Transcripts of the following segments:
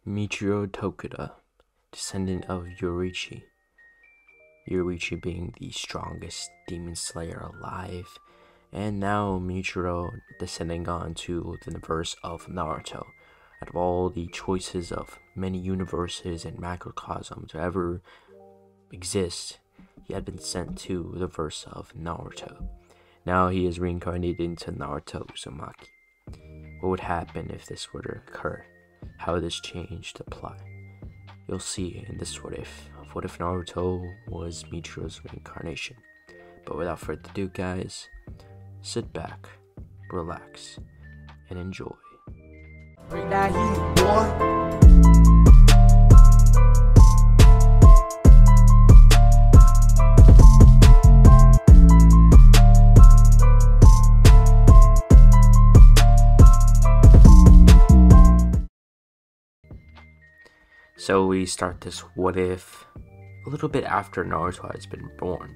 Muichiro Tokuda, descendant of Yoruichi. Yoruichi being the strongest demon slayer alive, and now Muichiro descending on to the verse of Naruto. Out of all the choices of many universes and macrocosms to ever exist, he had been sent to the verse of Naruto. Now he is reincarnated into Naruto Uzumaki. What would happen if this were to occur? How this change to plot? You'll see in this What If Naruto was Muichiro's reincarnation. But without further ado, guys, sit back, relax, and enjoy. Bring that heat, boy. So we start this what if a little bit after Naruto has been born.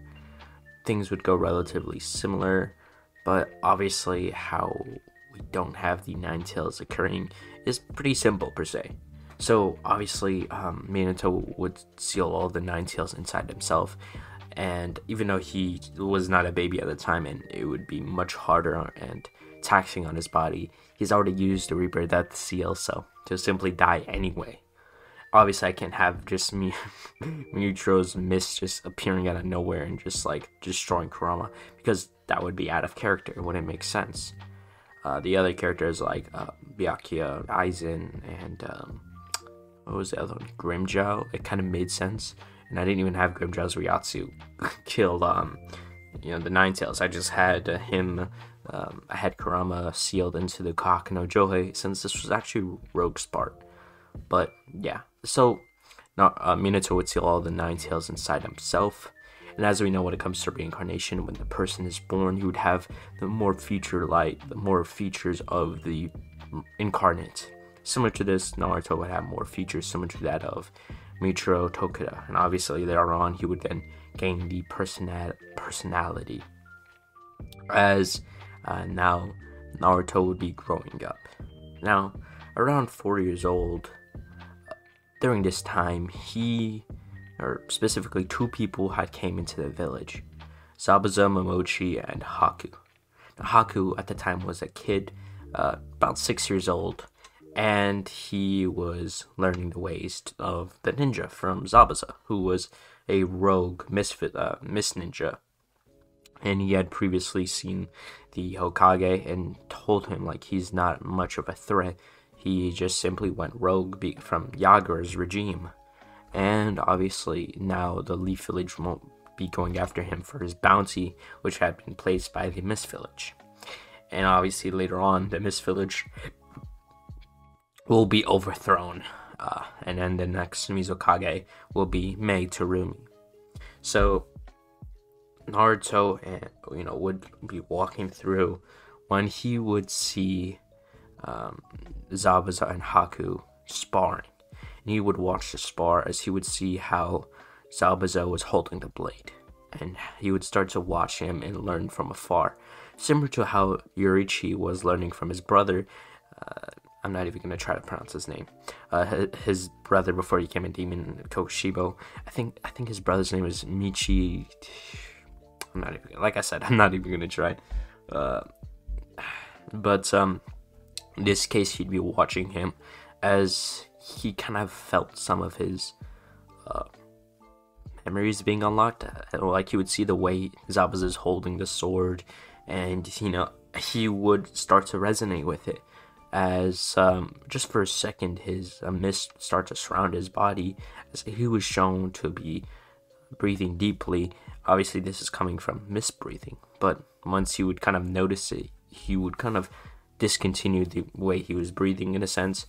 Things would go relatively similar, but obviously how we don't have the Nine Tails occurring is pretty simple per se. So obviously Minato would seal all the Nine Tails inside himself, and even though he was not a baby at the time and it would be much harder and taxing on his body, he's already used the Reaper Death Seal, so he'll simply die anyway. Obviously, I can't have just Muichiro's mist just appearing out of nowhere and just like destroying Kurama, because that would be out of character. It wouldn't make sense. The other characters like Byakuya, Aizen, and what was the other one? Grimmjow. It kind of made sense, and I didn't even have Grimmjow's Ryatsu kill the Nine Tails. I just had him. I had Kurama sealed into the Kaku no Johei, since this was actually Rogue's part. But yeah, so now Minato would seal all the Nine Tails inside himself, and as we know, when it comes to reincarnation, when the person is born, he would have the more features of the incarnate. Similar to this, Naruto would have more features similar to that of Muichiro Tokuda, and obviously later on he would then gain the personality. As now Naruto would be growing up. Now, around 4 years old, during this time, specifically two people had came into the village, Zabuza, Momochi, and Haku. Now, Haku at the time was a kid, about 6 years old, and he was learning the ways of the ninja from Zabuza, who was a rogue misfit, ninja. And he had previously seen the Hokage and told him like he's not much of a threat. He just simply went rogue from Yagura's regime. And obviously now the Leaf Village won't be going after him for his bounty, which had been placed by the Mist Village. And obviously later on, the Mist Village will be overthrown. And then the next Mizukage will be made to Rumi. So Naruto would be walking through when he would see Zabuza and Haku sparring, and he would watch the spar as he would see how Zabuza was holding the blade, and he would start to watch him and learn from afar, similar to how Yoruichi was learning from his brother. I'm not even gonna try to pronounce his name. His brother before he became a demon, Kokushibo. I think his brother's name is Michi. I'm not even gonna try. But in this case, he'd be watching him as he kind of felt some of his memories being unlocked. Like he would see the way Zabuza's holding the sword, and he would start to resonate with it. As just for a second, his mist started to surround his body, as he was shown to be breathing deeply. Obviously, this is coming from mist breathing, but once he would kind of notice it, he would kind of discontinue the way he was breathing, in a sense,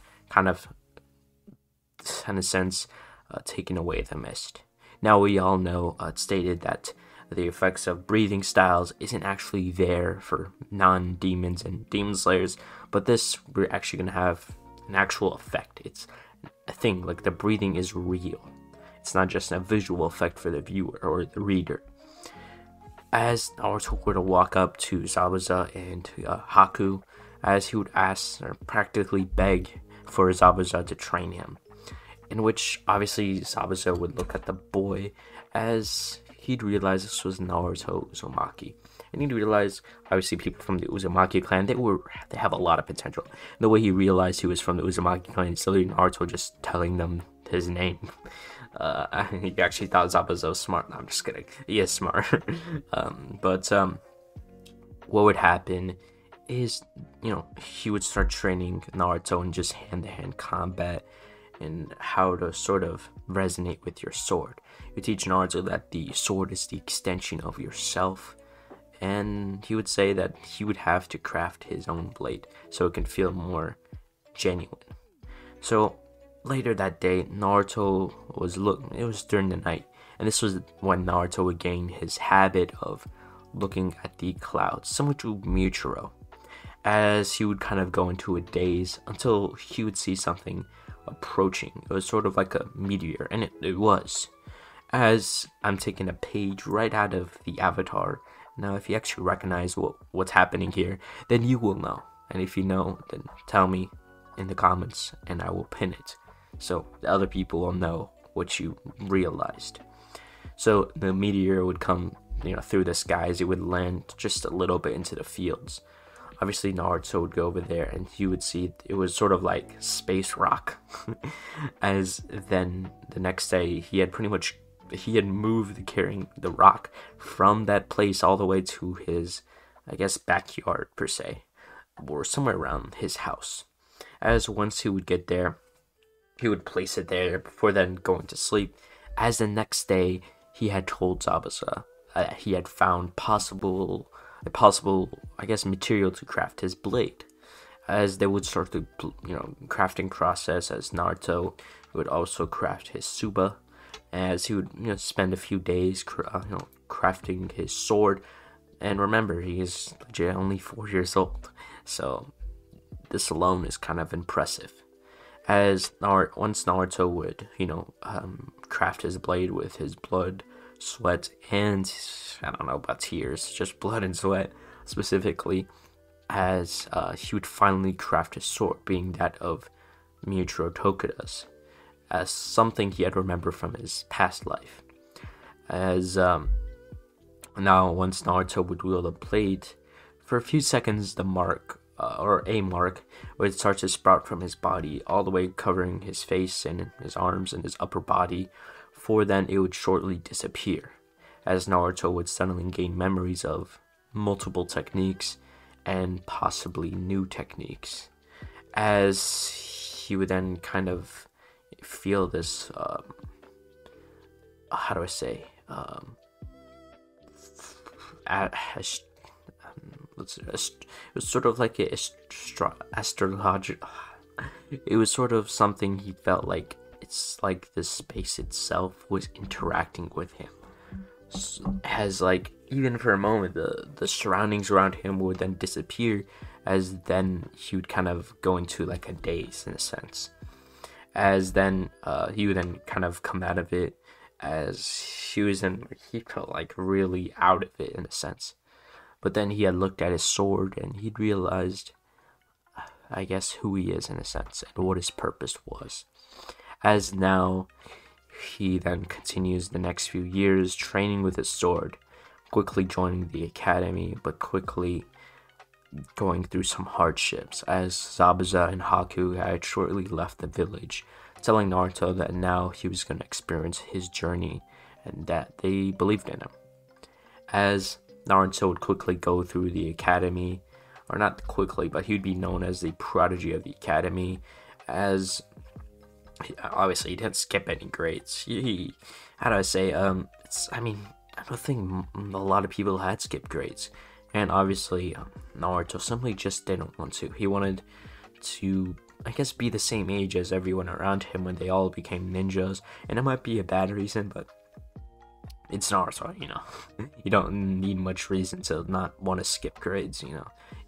taking away the mist. Now we all know it's stated that the effects of breathing styles isn't actually there for non-demons and demon slayers, but this, we're actually going to have an actual effect. It's a thing, like the breathing is real. It's not just a visual effect for the viewer or the reader. As Naruto were to walk up to Zabuza and Haku, as he would ask or practically beg for Zabuza to train him. in which obviously Zabuza would look at the boy as he'd realize this was Naruto Uzumaki. And he'd realize, obviously, people from the Uzumaki clan, they have a lot of potential. The way he realized he was from the Uzumaki clan, instead of Naruto just telling them his name. He actually thought Zabuza was smart. No, I'm just kidding. He is smart. But what would happen is, he would start training Naruto in just hand-to-hand combat and how to sort of resonate with your sword. You teach Naruto that the sword is the extension of yourself, and he would say that he would have to craft his own blade so it can feel more genuine. So later that day, Naruto it was during the night, and this was when Naruto would gain his habit of looking at the clouds, similar to Muichiro, as he would kind of go into a daze until he would see something approaching. It was sort of like a meteor, and it was. As I'm taking a page right out of the Avatar. Now, if you actually recognize what's happening here, then you will know. And if you know, then tell me in the comments, and I will pin it, so the other people will know what you realized. So the meteor would come, through the skies. It would land just a little bit into the fields. Obviously, Naruto would go over there, and you would see it was sort of like space rock. As then the next day, he had moved carrying the rock from that place all the way to his, backyard per se, or somewhere around his house. As once he would get there, he would place it there before then going to sleep. As the next day, he had told Zabuza he had found possible material to craft his blade. As they would start the crafting process, as Naruto would also craft his Tsuba, as he would spend a few days crafting his sword. And remember, he is legit only 4 years old, so this alone is kind of impressive. As once Naruto would craft his blade with his blood, sweat, and I don't know about tears, just blood and sweat specifically, as he would finally craft his sword, being that of Muichiro Tokuda's, as something he had remembered from his past life. As now, once Naruto would wield a blade, for a few seconds a mark would start to sprout from his body, all the way covering his face and his arms and his upper body, for then it would shortly disappear, as Naruto would suddenly gain memories of multiple techniques and possibly new techniques, as he would then kind of feel this it was sort of like astrological. It was sort of something he felt like it's like the space itself was interacting with him. As even for a moment, the surroundings around him would then disappear, as then he would kind of go into like a daze in a sense. As then he would then kind of come out of it, as he felt like really out of it in a sense. But then he had looked at his sword and he'd realized, who he is in a sense and what his purpose was. As now, he then continues the next few years training with his sword, quickly joining the academy, but quickly going through some hardships, as Zabuza and Haku had shortly left the village, telling Naruto that now he was going to experience his journey and that they believed in him. As Naruto would quickly go through the academy, or not quickly, but he would be known as the prodigy of the academy, as obviously he didn't skip any grades. I don't think a lot of people had skipped grades, and obviously Naruto simply just didn't want to. He wanted to, be the same age as everyone around him when they all became ninjas, and it might be a bad reason, but it's Naruto, You don't need much reason to not want to skip grades,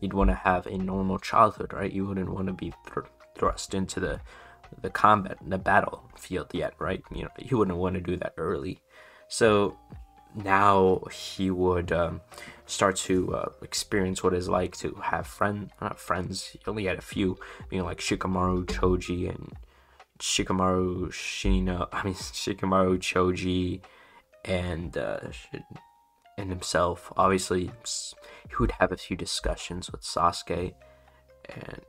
You'd want to have a normal childhood, right? You wouldn't want to be thrust into the the battlefield yet, right? You wouldn't want to do that early. So now he would start to experience what it's like to have not friends. He only had a few, like Shikamaru, Choji, and Shikamaru Choji, and himself. Obviously, he would have a few discussions with Sasuke, and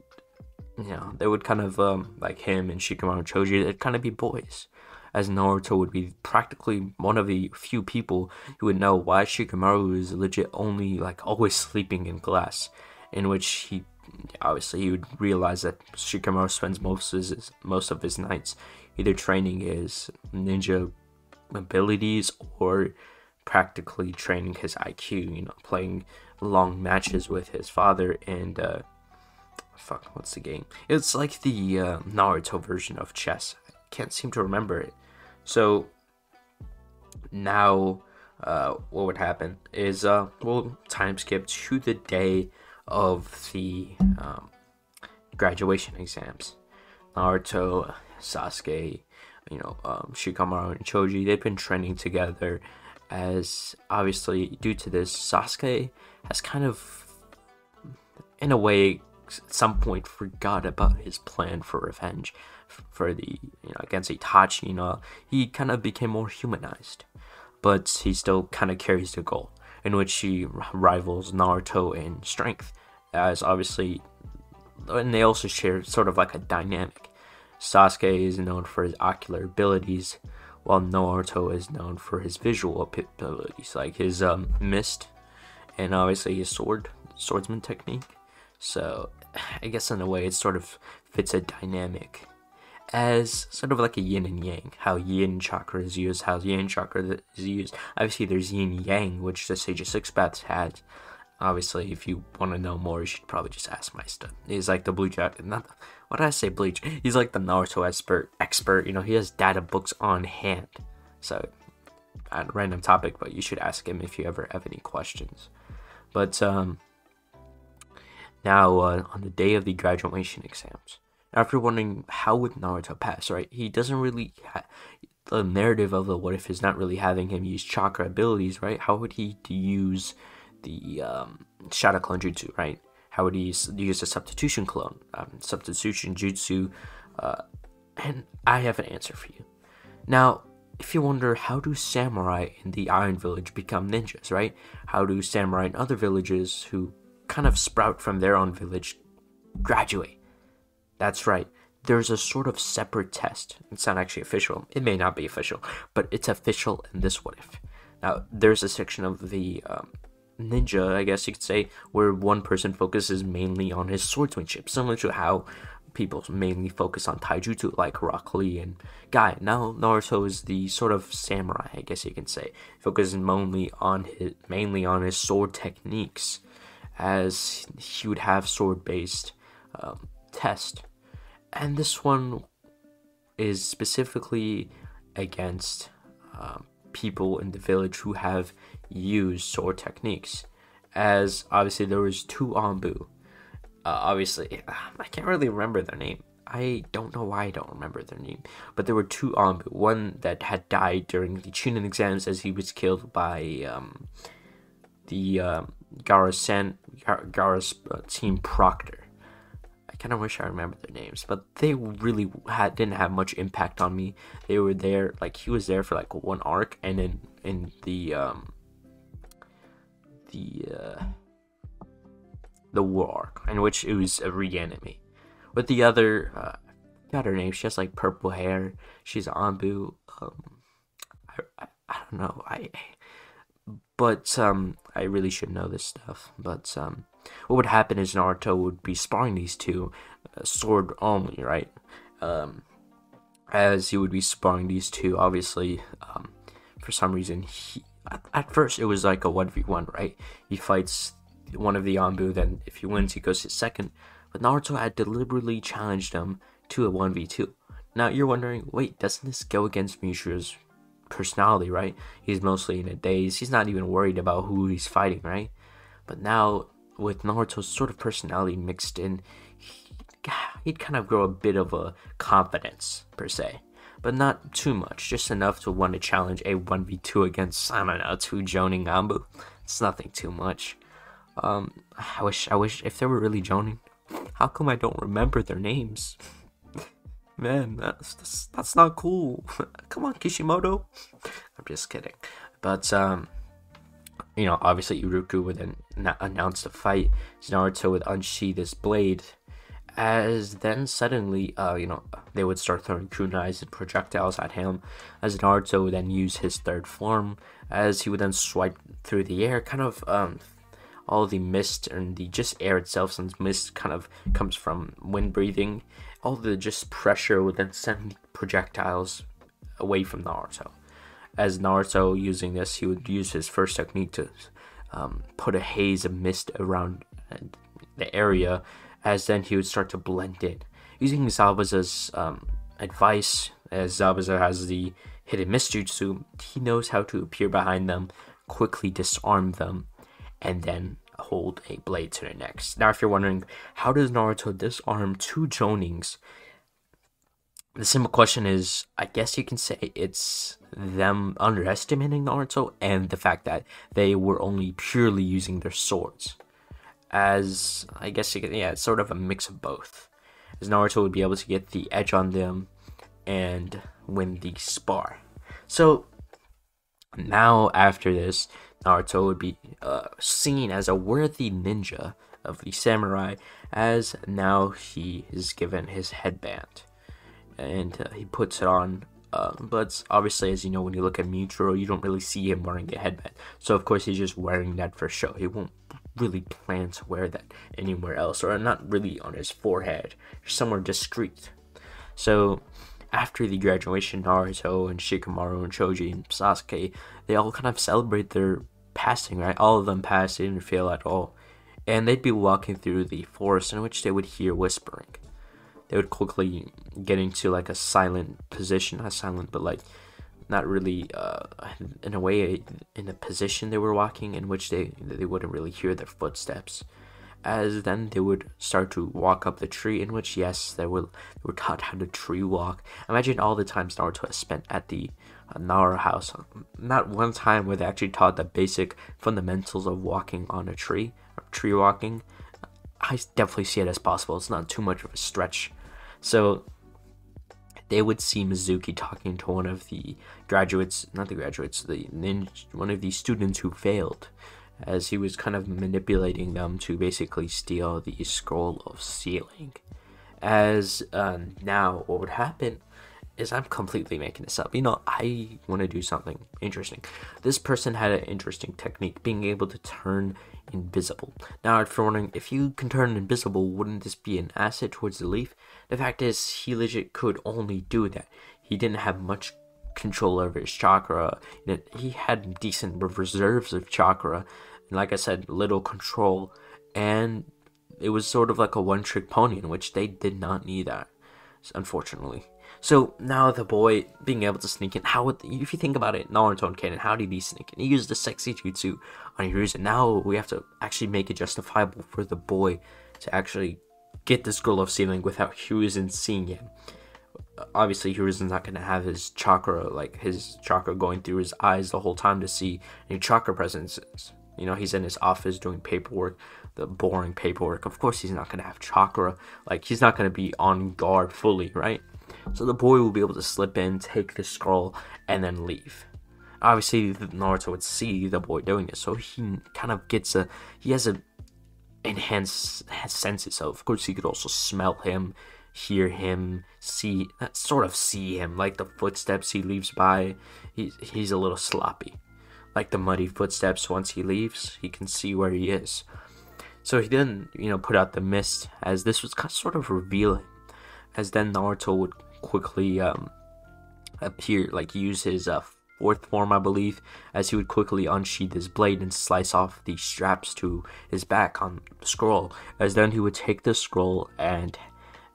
they would kind of like him and Shikamaru Choji, they'd kind of be boys, as Naruto would be practically one of the few people who would know why Shikamaru is legit only like always sleeping in class, in which he would realize that Shikamaru spends most of his nights either training his ninja abilities or practically training his IQ, playing long matches with his father and what's the game? It's like the Naruto version of chess. I can't seem to remember it. So now what would happen is we'll time skip to the day of the graduation exams. Naruto, Sasuke, Shikamaru and Choji, they've been training together, as obviously due to this, Sasuke has kind of, in a way, at some point forgot about his plan for revenge for the against Itachi. He kind of became more humanized, but he still kind of carries the goal, in which he rivals Naruto in strength, as obviously, and they also share sort of like a dynamic. Sasuke is known for his ocular abilities, while Naruto is known for his visual abilities, like his mist, and obviously his swordsman technique. So I guess in a way it sort of fits a dynamic, as sort of like a yin and yang, how yin chakra is used, how yang chakra is used. Obviously there's yin yang, which the Sage of Six Paths had. Obviously, if you want to know more, you should probably just ask SixMysta. He's like the Bleach, what did I say, Bleach? He's like the Naruto expert. He has data books on hand. So, a random topic, but you should ask him if you ever have any questions. But now, on the day of the graduation exams, after wondering how would Naruto pass, right? He doesn't really the narrative of the what if is not really having him use chakra abilities, right? How would he use the shadow clone jutsu, right? How would he use a substitution jutsu? And I have an answer for you. Now, if you wonder, how do samurai in the Iron Village become ninjas, right? How do samurai in other villages who kind of sprout from their own village graduate? That's right. There's a sort of separate test. It's not actually official. It may not be official, but it's official in this what if. Now, there's a section of the ninja, I guess you could say, where one person focuses mainly on his swordsmanship, similar to how people mainly focus on taijutsu like Rock Lee and Guy. Now Naruto is the sort of samurai, I guess you can say, focusing mainly on his sword techniques, as he would have sword-based test, and this one is specifically against people in the village who have used sword techniques, as obviously there was two Anbu. Obviously, I can't really remember their name. I don't know why I don't remember their name, but there were two Anbu. One that had died during the Chunin exams, as he was killed by Gaara's team Proctor. I kind of wish I remembered their names, but they really didn't have much impact on me. They were there, like he was there for like one arc, and then in the war arc, in which it was a reanimate. With the other, I got her name. She has like purple hair. She's Anbu. I don't know. But I really should know this stuff. But what would happen is Naruto would be sparring these two, sword only, right? As he would be sparring these two, obviously, for some reason, at first it was like a 1v1, right? He fights one of the Anbu, then if he wins, he goes to second. But Naruto had deliberately challenged him to a 1v2. Now you're wondering, wait, doesn't this go against Muichiro's personality, right? He's mostly in a daze. He's not even worried about who he's fighting, right? But now, with Naruto's sort of personality mixed in, he'd kind of grow a bit of a confidence, per se. But not too much, just enough to want to challenge a 1v2 against, I don't know, two Jonin Anbu. It's nothing too much. I wish if they were really Jonin, how come I don't remember their names? man, that's not cool. Come on, Kishimoto. I'm just kidding. But obviously Iruku would then announce the fight. Naruto would unsheath his blade, as then suddenly, they would start throwing kunais and projectiles at him, as Naruto would then use his third form, as he would then swipe through the air, kind of, all the mist and the just air itself, since mist kind of comes from wind breathing, all the just pressure would then send projectiles away from Naruto. As Naruto using this, he would use his first technique to put a haze of mist around the area, as then he would start to blend in. Using Zabuza's advice, as Zabuza has the hidden mist jutsu, he knows how to appear behind them, quickly disarm them, and then hold a blade to their necks. Now, if you're wondering, how does Naruto disarm two Dronings? The simple question is, I guess you can say it's them underestimating Naruto and the fact that they were only purely using their swords. As, I guess you could, it's sort of a mix of both. As Naruto would be able to get the edge on them and win the spar. So, now after this, Naruto would be seen as a worthy ninja of the samurai, as now he is given his headband. And he puts it on, but obviously, as you know, when you look at Muichiro, you don't really see him wearing a headband. So, of course, he's just wearing that for show. He won't really plan to wear that anywhere else, or not really on his forehead, somewhere discreet. So, after the graduation, Naruto and Shikamaru and Choji and Sasuke, they all kind of celebrate their passing, right? All of them passed, they didn't fail at all. And they'd be walking through the forest, in which they would hear whispering. They would quickly get into like a silent position, not silent, but like not really in a way in a position they were walking in which they wouldn't really hear their footsteps. As then they would start to walk up the tree, in which, yes, they were taught how to tree walk. Imagine all the times Naruto has spent at the Nara house. Not one time where they actually taught the basic fundamentals of walking on a tree, or tree walking. I definitely see it as possible. It's not too much of a stretch. So they would see Mizuki talking to one of the graduates, one of the students who failed, as he was kind of manipulating them to basically steal the scroll of sealing. As now what would happen is, I'm completely making this up. I want to do something interesting. This person had an interesting technique, being able to turn invisible. Now, if you're wondering, if you can turn invisible, wouldn't this be an asset towards the leaf? The fact is, he legit could only do that. He didn't have much control over his chakra. He had decent reserves of chakra, and like I said, little control, and it was sort of like a one-trick pony, in which they did not need that, unfortunately. So now the boy being able to sneak in, if you think about it, Naruto and Kaden, how did he sneak in? He used the sexy jutsu on Hiruzen. Now we have to actually make it justifiable for the boy to actually get the scroll of sealing without Hiruzen seeing him. Obviously, Hiruzen's not going to have his chakra going through his eyes the whole time to see any chakra presences. He's in his office doing paperwork, the boring paperwork. Of course, he's not going to have chakra. He's not going to be on guard fully, right? So the boy will be able to slip in, take the scroll, and then leave. Obviously, Naruto would see the boy doing this, so he kind of he has a enhanced senses. So of course, he could also smell him, hear him, see him, like the footsteps he leaves by. He's a little sloppy, like the muddy footsteps. Once he leaves, he can see where he is. So he then, put out the mist, as this was sort of revealing. As then Naruto would quickly appear, use his fourth form, I believe, as he would quickly unsheath his blade and slice off the straps to his back on the scroll. As then he would take the scroll and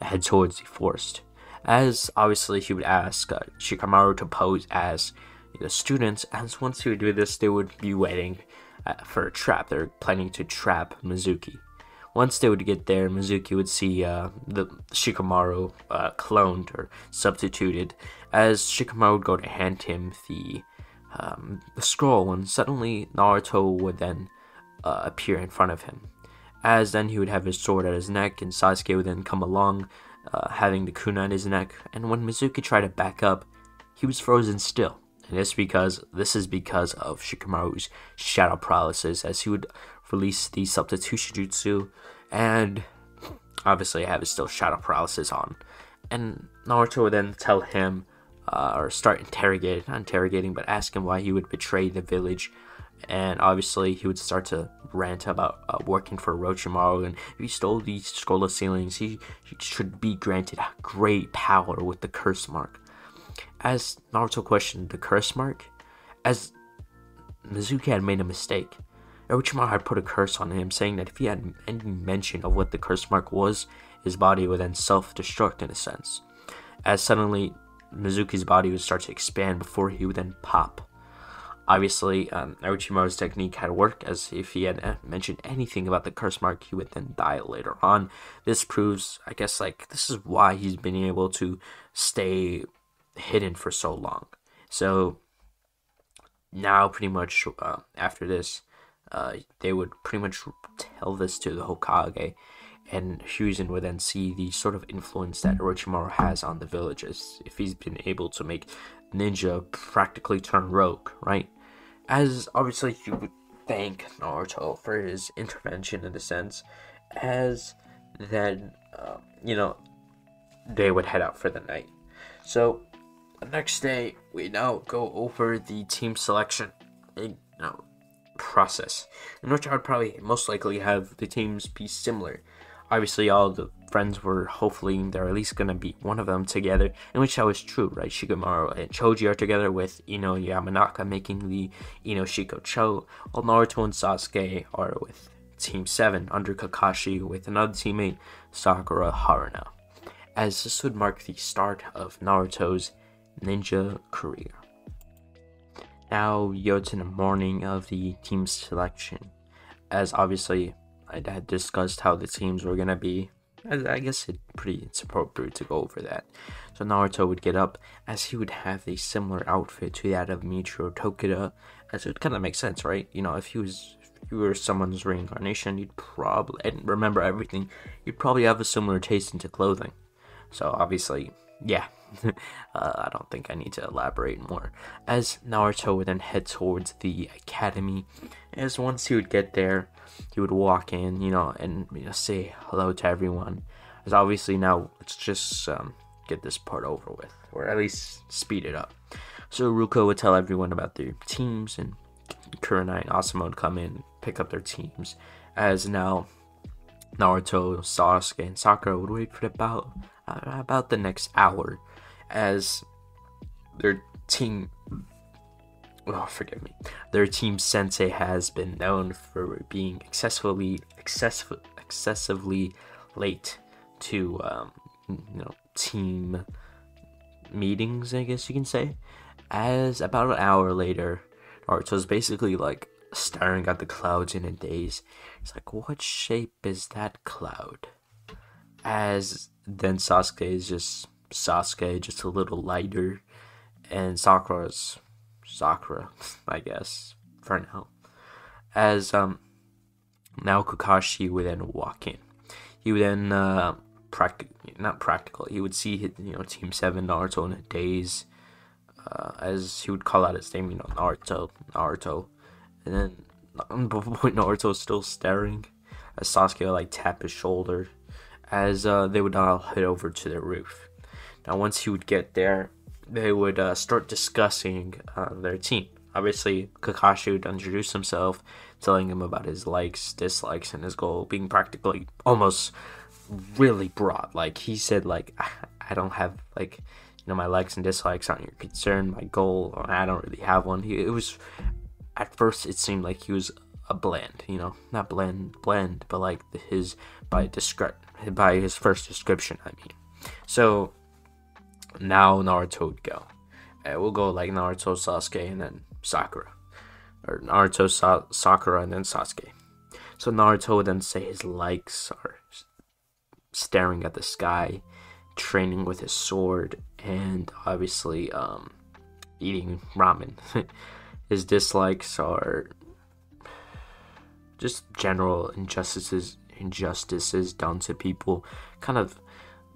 head towards the forest. As obviously he would ask Shikamaru to pose as the students, as once he would do this, they would be waiting for a trap. They're planning to trap Mizuki. Once they would get there, Mizuki would see the Shikamaru cloned or substituted, as Shikamaru would go to hand him the scroll, when suddenly Naruto would then appear in front of him. As then he would have his sword at his neck, and Sasuke would then come along, having the kunai in his neck, and when Mizuki tried to back up, he was frozen still. And this is because of Shikamaru's shadow paralysis, as he would release the substitution jutsu, and obviously have his still shadow paralysis on. And Naruto would then tell him, or start not interrogating, but ask him why he would betray the village. And obviously he would start to rant about working for Orochimaru, and if he stole the scroll of ceilings, he should be granted great power with the curse mark. As Naruto questioned the curse mark, as Mizuki had made a mistake. Orochimaru had put a curse on him, saying that if he had any mention of what the curse mark was, his body would then self-destruct in a sense. As suddenly, Mizuki's body would start to expand before he would then pop. Obviously, Orochimaru's technique had worked, as if he had mentioned anything about the curse mark, he would then die later on. This proves, I guess, this is why he's been able to stay hidden for so long. So, now pretty much, after this, they would pretty much tell this to the Hokage, and Hyuzen would then see the sort of influence that Orochimaru has on the villages, if he's been able to make ninja practically turn rogue, right? As obviously he would thank Naruto for his intervention in a sense, as then, they would head out for the night. So, the next day, we now go over the team selection, process, in which I would probably most likely have the teams be similar. Obviously, all the friends were hopefully they're at least gonna be one of them together, in which that was true, right? Shikamaru and Choji are together with Ino Yamanaka making the Ino Shiko Cho, while Naruto and Sasuke are with Team 7 under Kakashi with another teammate, Sakura Haruna, as this would mark the start of Naruto's ninja career. Now, to the morning of the team selection, as obviously I had discussed how the teams were going to be. I guess it's appropriate to go over that. So Naruto would get up, as he would have a similar outfit to that of Muichiro Tokida, as it would kind of make sense, right? If you were someone's reincarnation, you'd probably, and remember everything, you'd probably have a similar taste into clothing. So obviously, yeah. I don't think I need to elaborate more. As Naruto would then head towards the academy, as once he would get there, he would walk in, and say hello to everyone. As obviously now, let's just get this part over with, or at least speed it up. So Ruko would tell everyone about their teams, and Kurenai and Asuma would come in, pick up their teams. As now, Naruto, Sasuke, and Sakura would wait for about the next hour, as their team sensei has been known for being excessively late to team meetings, I guess you can say. As about an hour later, Naruto's basically staring at the clouds in a daze. It's what shape is that cloud? As then Sasuke is just Sasuke, just a little lighter, and Sakura's Sakura, I guess, for now. As now Kakashi would then walk in. He would then he would see Team 7 Naruto in a daze, as he would call out his name, Naruto, and then Naruto's still staring, as Sasuke would tap his shoulder, as they would all head over to the roof. Now, once he would get there, they would start discussing their team. Obviously, Kakashi would introduce himself, telling him about his likes, dislikes, and his goal, being practically almost really broad. He said, I don't have, my likes and dislikes aren't your concern. My goal, I don't really have one. It was, at first, it seemed like he was a blend, not blend, but by his first description, I mean. So, now Naruto would go. We'll go Naruto, Sasuke, and then Sakura. Or Naruto, Sakura, and then Sasuke. So Naruto would then say his likes are staring at the sky, training with his sword, and obviously eating ramen. His dislikes are just general injustices done to people, kind of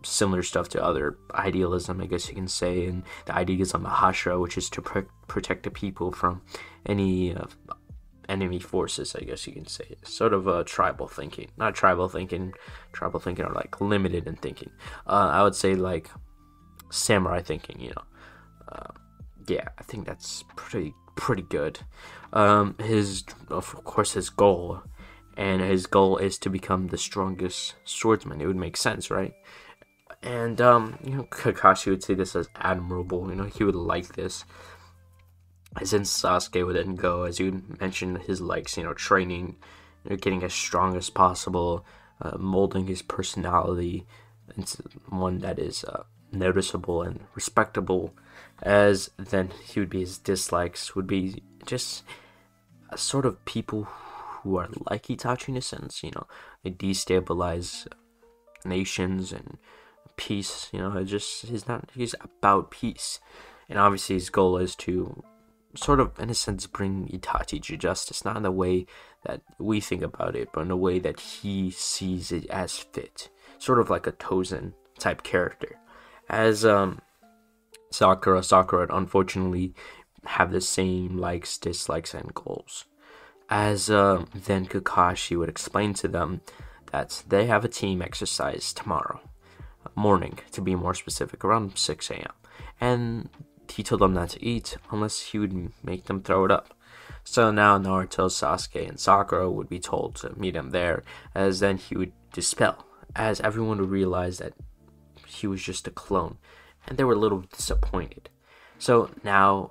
similar stuff to other idealism, I guess you can say, and the idealism of Hashira, which is to protect the people from any enemy forces, I guess you can say. Sort of a tribal thinking. Not tribal thinking. Tribal thinking are like limited in thinking. I would say like samurai thinking, you know. Yeah, I think that's pretty good. Of course, his goal, and his goal is to become the strongest swordsman. It would make sense, right? And you know, Kakashi would say this as admirable. You know, he would like this. As in Sasuke would then go, as you mentioned, his likes, you know, training, you know, getting as strong as possible, molding his personality into one that is noticeable and respectable. As then he would be, his dislikes would be just a sort of people who are like Itachi in a sense, you know, they destabilize nations and peace, you know, he's about peace. And obviously his goal is to sort of, in a sense, bring Itachi to justice, not in the way that we think about it, but in a way that he sees it as fit. Sort of like a Tozen type character. As Sakura would unfortunately have the same likes, dislikes, and goals. As then Kakashi would explain to them that they have a team exercise tomorrow morning, to be more specific, around 6 a.m. And he told them not to eat unless he would make them throw it up. So now Naruto, Sasuke, and Sakura would be told to meet him there, as then he would dispel, as everyone would realize that he was just a clone, and they were a little disappointed. So now,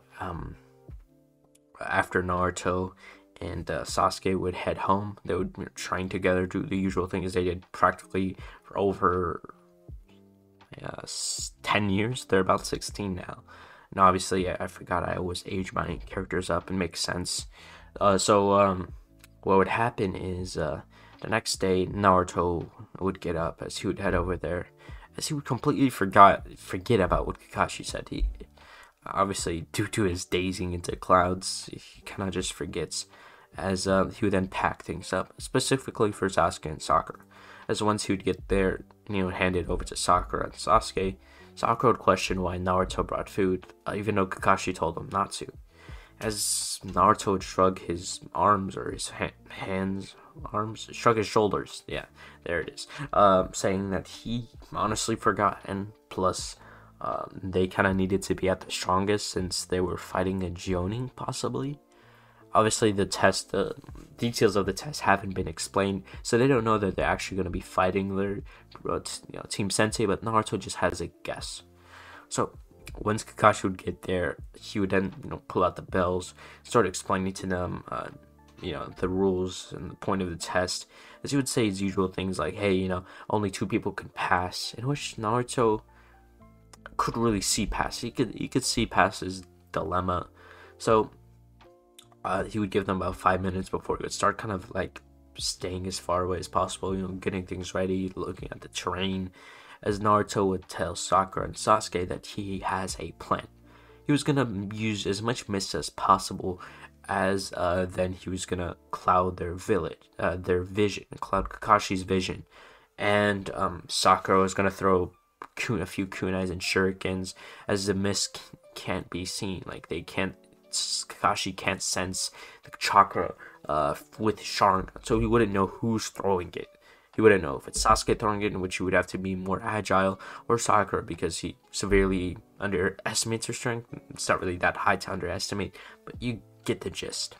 after Naruto and Sasuke would head home, they would train together, do the usual things they did practically for over 10 years. They're about 16 now. And obviously, I forgot I always age my characters up and make sense. So what would happen is the next day, Naruto would get up as he would head over there, as he would completely forget about what Kakashi said. He obviously, due to his dazing into clouds, he kind of just forgets, as he would then pack things up, specifically for Sasuke and Sakura. As once he would get there, you know, hand it over to Sakura and Sasuke, Sakura would question why Naruto brought food, even though Kakashi told him not to. As Naruto would shrug his arms, or his shrug his shoulders, yeah, there it is, saying that he honestly forgot, and plus, they kind of needed to be at the strongest since they were fighting a Jonin, possibly. Obviously, the details of the test haven't been explained, so they don't know that they're actually going to be fighting their Team Sensei, but Naruto just has a guess. So, once Kakashi would get there, he would then, pull out the bells, start explaining to them, the rules and the point of the test, as he would say his usual things like, hey, only 2 people can pass, in which Naruto could really see past. He could see past his dilemma. So, he would give them about 5 minutes before he would start kind of like staying as far away as possible, getting things ready, looking at the terrain, as Naruto would tell Sakura and Sasuke that he has a plan. He was going to use as much mist as possible, as then he was going to cloud their vision, cloud Kakashi's vision, and Sakura was going to throw a few kunais and shurikens, as the mist can't be seen, Kakashi can't sense the chakra with Sharingan, so he wouldn't know who's throwing it. He wouldn't know if it's Sasuke throwing it, in which he would have to be more agile, or Sakura, because he severely underestimates her strength. It's not really that high to underestimate, but you get the gist.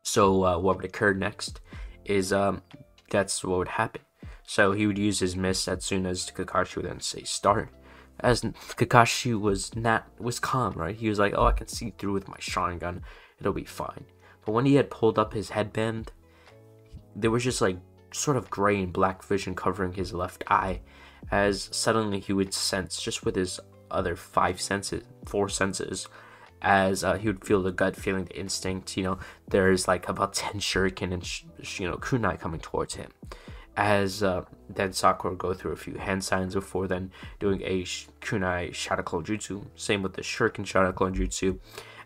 So what would occur next is that's what would happen. So he would use his mist as soon as Kakashi would then say start. As Kakashi was calm, right? He was like, oh, I can see through with my Sharingan, it'll be fine. But when he had pulled up his headband, there was just sort of gray and black vision covering his left eye, as suddenly he would sense, just with his other 4 senses, as he would feel the gut feeling, the instinct, there's about 10 shuriken and kunai coming towards him. As then Sakura would go through a few hand signs before then doing a kunai Shadow Jutsu. Same with the shuriken Shadow Jutsu,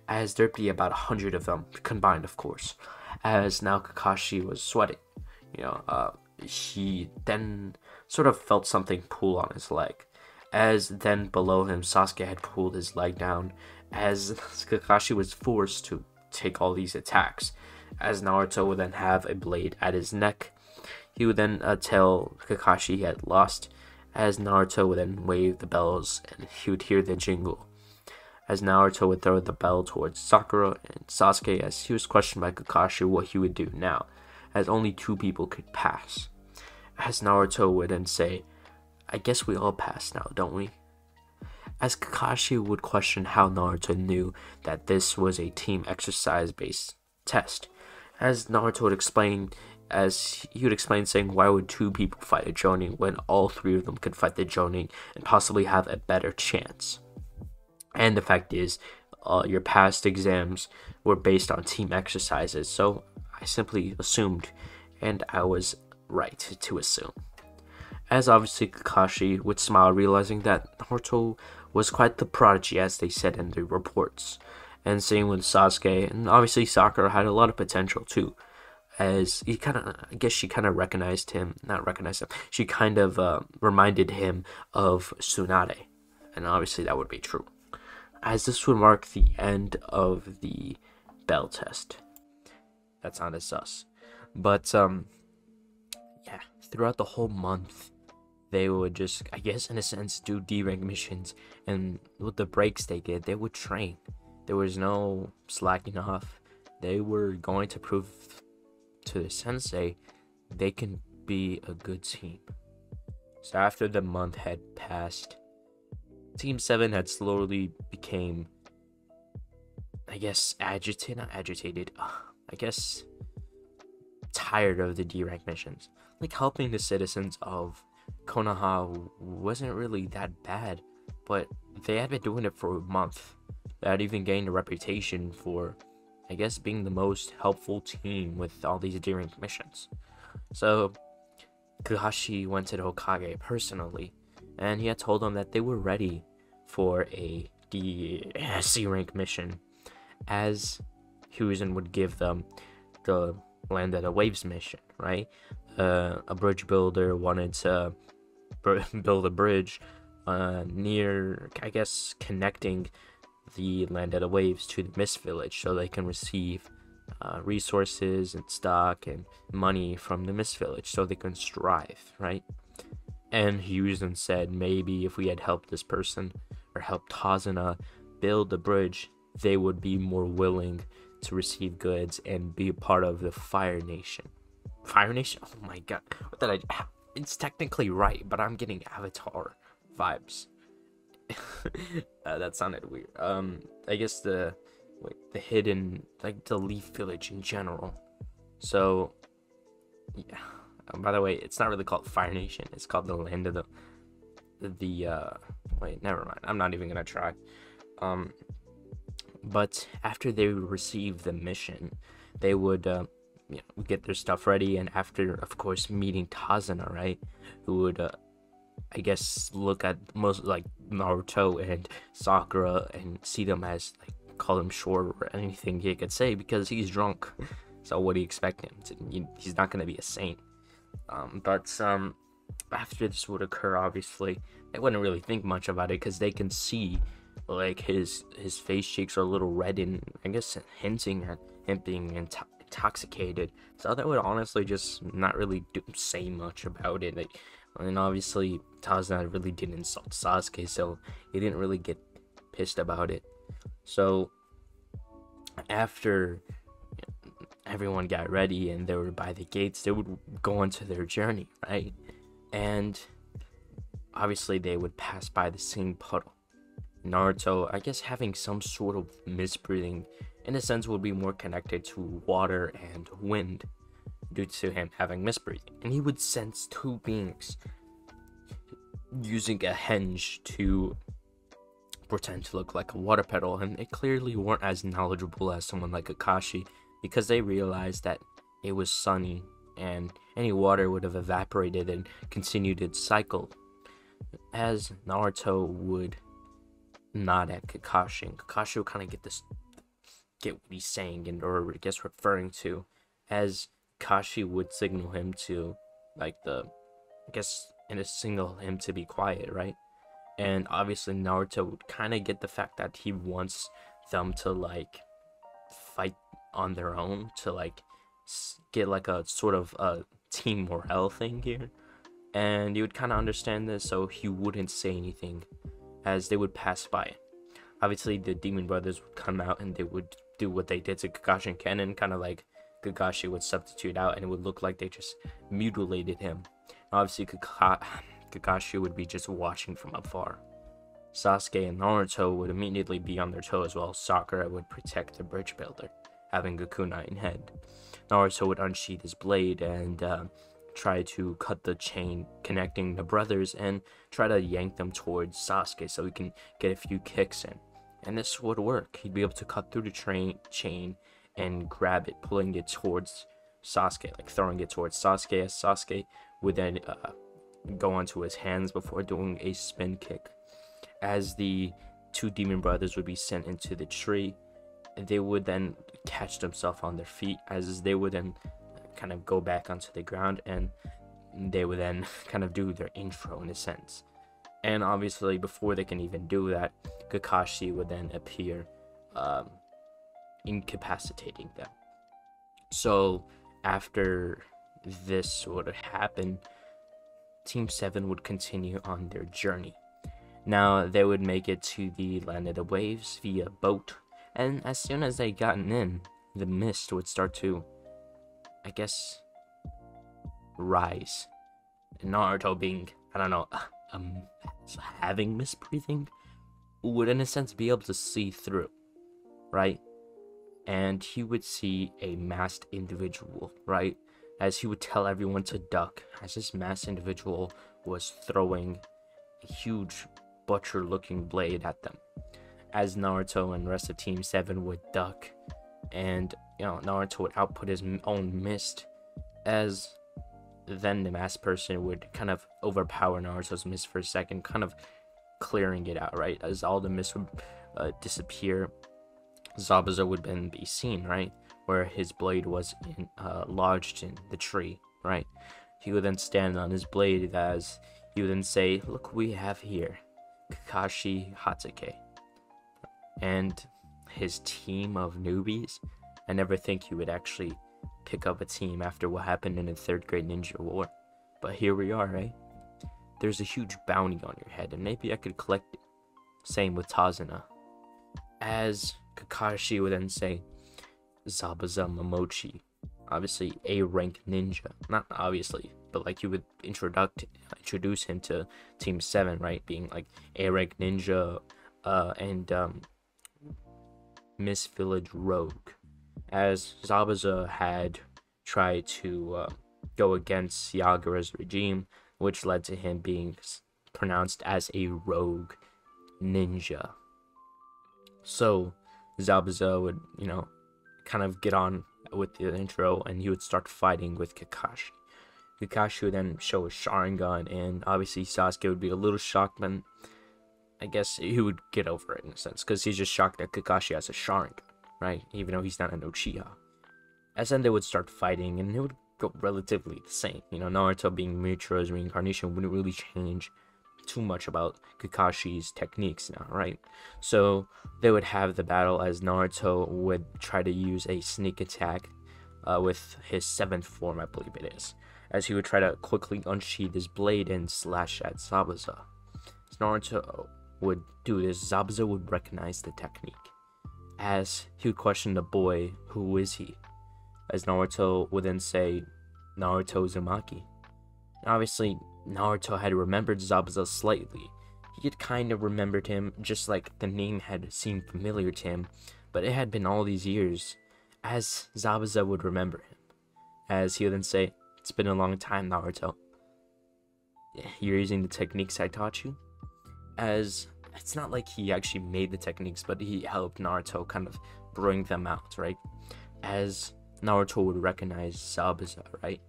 as there'd be about 100 of them combined, of course. As now Kakashi was sweating. He then sort of felt something pull on his leg. As then below him, Sasuke had pulled his leg down, as Kakashi was forced to take all these attacks. As Naruto would then have a blade at his neck, he would then tell Kakashi he had lost, as Naruto would then wave the bells and he would hear the jingle. As Naruto would throw the bell towards Sakura and Sasuke, as he was questioned by Kakashi what he would do now, as only 2 people could pass. As Naruto would then say, "I guess we all pass now, don't we?" As Kakashi would question how Naruto knew that this was a team exercise-based test. As Naruto would explain, saying, why would 2 people fight a Jonin when all 3 of them could fight the Jonin and possibly have a better chance? And the fact is, your past exams were based on team exercises, so I simply assumed, and I was right to assume. As obviously Kakashi would smile, realizing that Naruto was quite the prodigy, as they said in the reports. And same with Sasuke, and obviously Sakura had a lot of potential too, as she kind of she kind of reminded him of Tsunade, and obviously that would be true, as this would mark the end of the bell test. That sounded sus. But yeah, throughout the whole month, they would just, I guess in a sense, do D-rank missions, and with the breaks they get, they would train. There was no slacking off. They were going to prove to the sensei they can be a good team. So after the month had passed, Team 7 had slowly became, I guess, tired of the D-rank missions. Like, helping the citizens of Konoha wasn't really that bad, but they had been doing it for a month. They had even gained a reputation for, I guess, being the most helpful team with all these D-rank missions. So Kakashi went to the Hokage personally, and he had told them that they were ready for a C rank mission, as Husen would give them the Land of the Waves mission, right? A bridge builder wanted to build a bridge near, I guess, connecting the Land of the Waves to the Mist Village, so they can receive resources and stock and money from the Mist Village, so they can strive, right? And Husen said maybe if we had helped this person, or helped Tazuna build the bridge, they would be more willing to receive goods and be a part of the Fire Nation. Fire Nation? Oh my god. What did I... It's technically right, but I'm getting Avatar vibes. That sounded weird. I guess the hidden, like the Leaf Village in general. So, yeah. By the way, it's not really called Fire Nation. It's called the Land of wait, never mind. I'm not even gonna try. But after they received the mission, they would get their stuff ready, and after, of course, meeting Tazuna, right, who would I guess look at most like Naruto and Sakura and see them as, like, call him short or anything he could say, because he's drunk. So what do you expect him to? He's not gonna be a saint. But after this would occur, obviously they wouldn't really think much about it, because they can see, like, his face cheeks are a little red, and I guess hinting at him being intoxicated. So they would honestly just not really say much about it. And obviously Tazuna really didn't insult Sasuke, so he didn't really get pissed about it. So after everyone got ready and they were by the gates, they would go on to their journey, right? And obviously they would pass by the same puddle. Naruto, I guess, having some sort of misbreathing, in a sense, would be more connected to water and wind due to him having misbreathing. And he would sense 2 beings using a henge to pretend to look like a water petal, and they clearly weren't as knowledgeable as someone like Kakashi, because they realized that it was sunny and any water would have evaporated and continued its cycle. As Naruto would nod at Kakashi, and Kakashi would kind of get what he's saying, and or I guess referring to, as Kakashi would signal him to, like, the, I guess and to signal him to be quiet, right? And obviously Naruto would kind of get the fact that he wants them to like fight on their own, to like get like a sort of a team morale thing here. And you would kind of understand this, so he wouldn't say anything as they would pass by. Obviously the demon brothers would come out and they would do what they did to Kakashi and Kennen, kind of like Kakashi would substitute out and it would look like they just mutilated him. Obviously Kakashi would be just watching from afar. Sasuke and Naruto would immediately be on their toes while Sakura would protect the bridge builder, having a kunai in head. Naruto would unsheath his blade and try to cut the chain connecting the brothers and try to yank them towards Sasuke so he can get a few kicks in. And this would work. He'd be able to cut through the chain and grab it, pulling it towards Sasuke, like throwing it towards Sasuke, as Sasuke would then go onto his hands before doing a spin kick. As the two demon brothers would be sent into the tree, they would then catch themselves on their feet, as they would then kind of go back onto the ground, and they would then kind of do their intro in a sense. And obviously before they can even do that, Kakashi would then appear, incapacitating them. So after this would happen, Team 7 would continue on their journey. Now they would make it to the land of the waves via boat, and as soon as they gotten in, the mist would start to, I guess, rise. And Naruto being, I don't know, having mist breathing, would in a sense be able to see through, right? And he would see a masked individual, right? As he would tell everyone to duck, as this masked individual was throwing a huge butcher looking blade at them. As Naruto and the rest of Team 7 would duck, and Naruto would output his own mist, as then the masked person would kind of overpower Naruto's mist for a second, kind of clearing it out, right? As all the mist would disappear, Zabuza would then be seen, right? Where his blade was lodged in the tree, right? He would then stand on his blade as he would then say, "Look who we have here, Kakashi Hatake." And his team of newbies, I never think he would actually pick up a team after what happened in the 3rd grade ninja war. But here we are, right? There's a huge bounty on your head, and maybe I could collect it. Same with Tazuna. As Kakashi would then say, "Zabuza Momochi," obviously a rank ninja. Not obviously, but like you would introduce him to Team 7, right? Being like a rank ninja and Miss Village Rogue. As Zabuza had tried to go against Yagura's regime, which led to him being pronounced as a rogue ninja. So Zabuza would, kind of get on with the intro, and he would start fighting with Kakashi. Kakashi would then show a Sharingan, and obviously Sasuke would be a little shocked, but I guess he would get over it in a sense, because he's just shocked that Kakashi has a Sharingan, right? Even though he's not an Uchiha. As then they would start fighting, and it would go relatively the same. Naruto being Muichiro's reincarnation wouldn't really change too much about Kakashi's techniques now, right? So they would have the battle as Naruto would try to use a sneak attack with his 7th form, I believe it is, as he would try to quickly unsheath his blade and slash at Zabuza. As Naruto would do this, Zabuza would recognize the technique, as he would question the boy, "Who is he?" As Naruto would then say, "Naruto Uzumaki." Obviously, Naruto had remembered Zabuza slightly. He had kind of remembered him, just like the name had seemed familiar to him, but it had been all these years, as Zabuza would remember him. As he would then say, "It's been a long time, Naruto. You're using the techniques I taught you?" As it's not like he actually made the techniques, but he helped Naruto kind of bring them out, right? As Naruto would recognize Zabuza, right?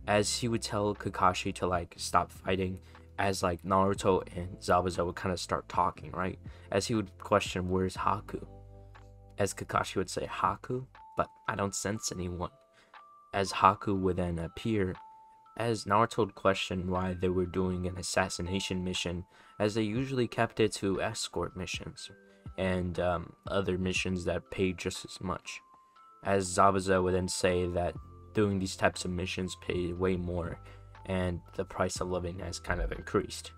As he would tell Kakashi to stop fighting, as Naruto and Zabuza would kind of start talking, right? As he would question, "Where's Haku?" As Kakashi would say, "Haku? But I don't sense anyone." As Haku would then appear, as Naruto would question why they were doing an assassination mission, as they usually kept it to escort missions and other missions that paid just as much. As Zabuza would then say that doing these types of missions paid way more, and the price of living has kind of increased.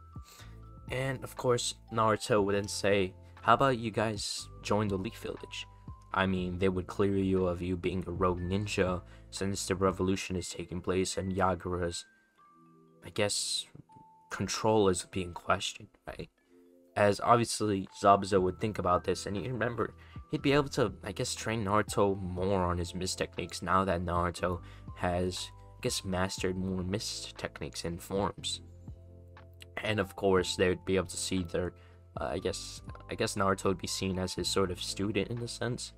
And of course, Naruto would then say, how about you guys join the Leaf Village? I mean, they would clear you of you being a rogue ninja, since the revolution is taking place and Yagura's, I guess, control is being questioned, right? As obviously Zabuza would think about this, and you remember, he'd be able to, I guess, train Naruto more on his mist techniques now that Naruto has, I guess, mastered more mist techniques and forms. And of course, they would be able to see their, I guess Naruto would be seen as his sort of student in a sense.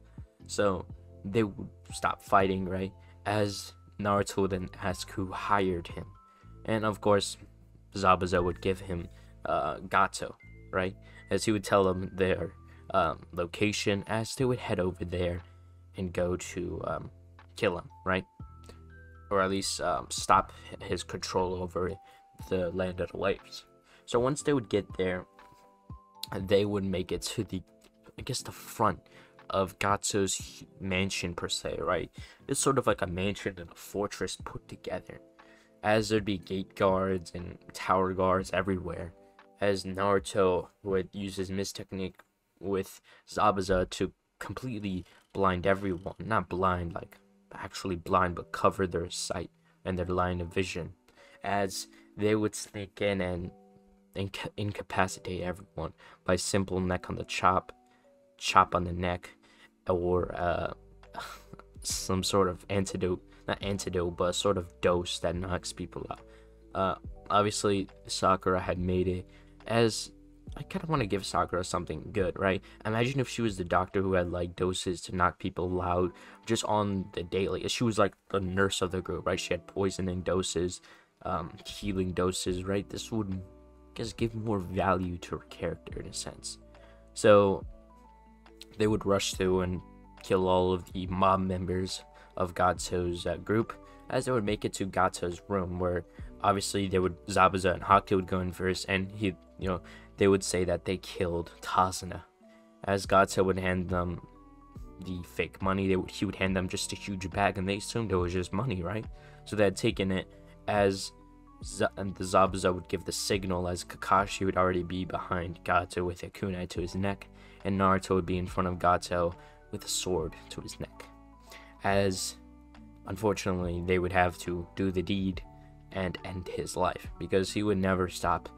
So they would stop fighting, right? As Naruto would then ask who hired him. And of course, Zabuza would give him Gato, right? As he would tell them their location, as they would head over there and go to kill him, right? Or at least stop his control over the land of the waves. So once they would get there, they would make it to the, I guess, the front of Gatsu's mansion per se, right? It's sort of like a mansion and a fortress put together, as there'd be gate guards and tower guards everywhere, as Naruto would use his mist technique with Zabuza to completely blind everyone. Not blind, like actually blind, but cover their sight and their line of vision, as they would sneak in and incapacitate everyone by simple neck on the chop on the neck, or some sort of antidote, not antidote, but a sort of dose that knocks people out. Obviously Sakura had made it, as I kind of want to give Sakura something good, right? Imagine if she was the doctor who had like doses to knock people out just on the daily. She was like the nurse of the group, right? She had poisoning doses, healing doses, right? This would just give more value to her character in a sense. So they would rush through and kill all of the mob members of Gatsu's group, as they would make it to Gatsu's room, where obviously Zabuza and Haku would go in first, and they would say that they killed Tazuna, as Gatsu would hand them the fake money. He would hand them just a huge bag, and they assumed it was just money, right? So they had taken it, as and the Zabuza would give the signal, as Kakashi would already be behind Gato with a kunai to his neck, and Naruto would be in front of Gato with a sword to his neck, as unfortunately they would have to do the deed and end his life, because he would never stop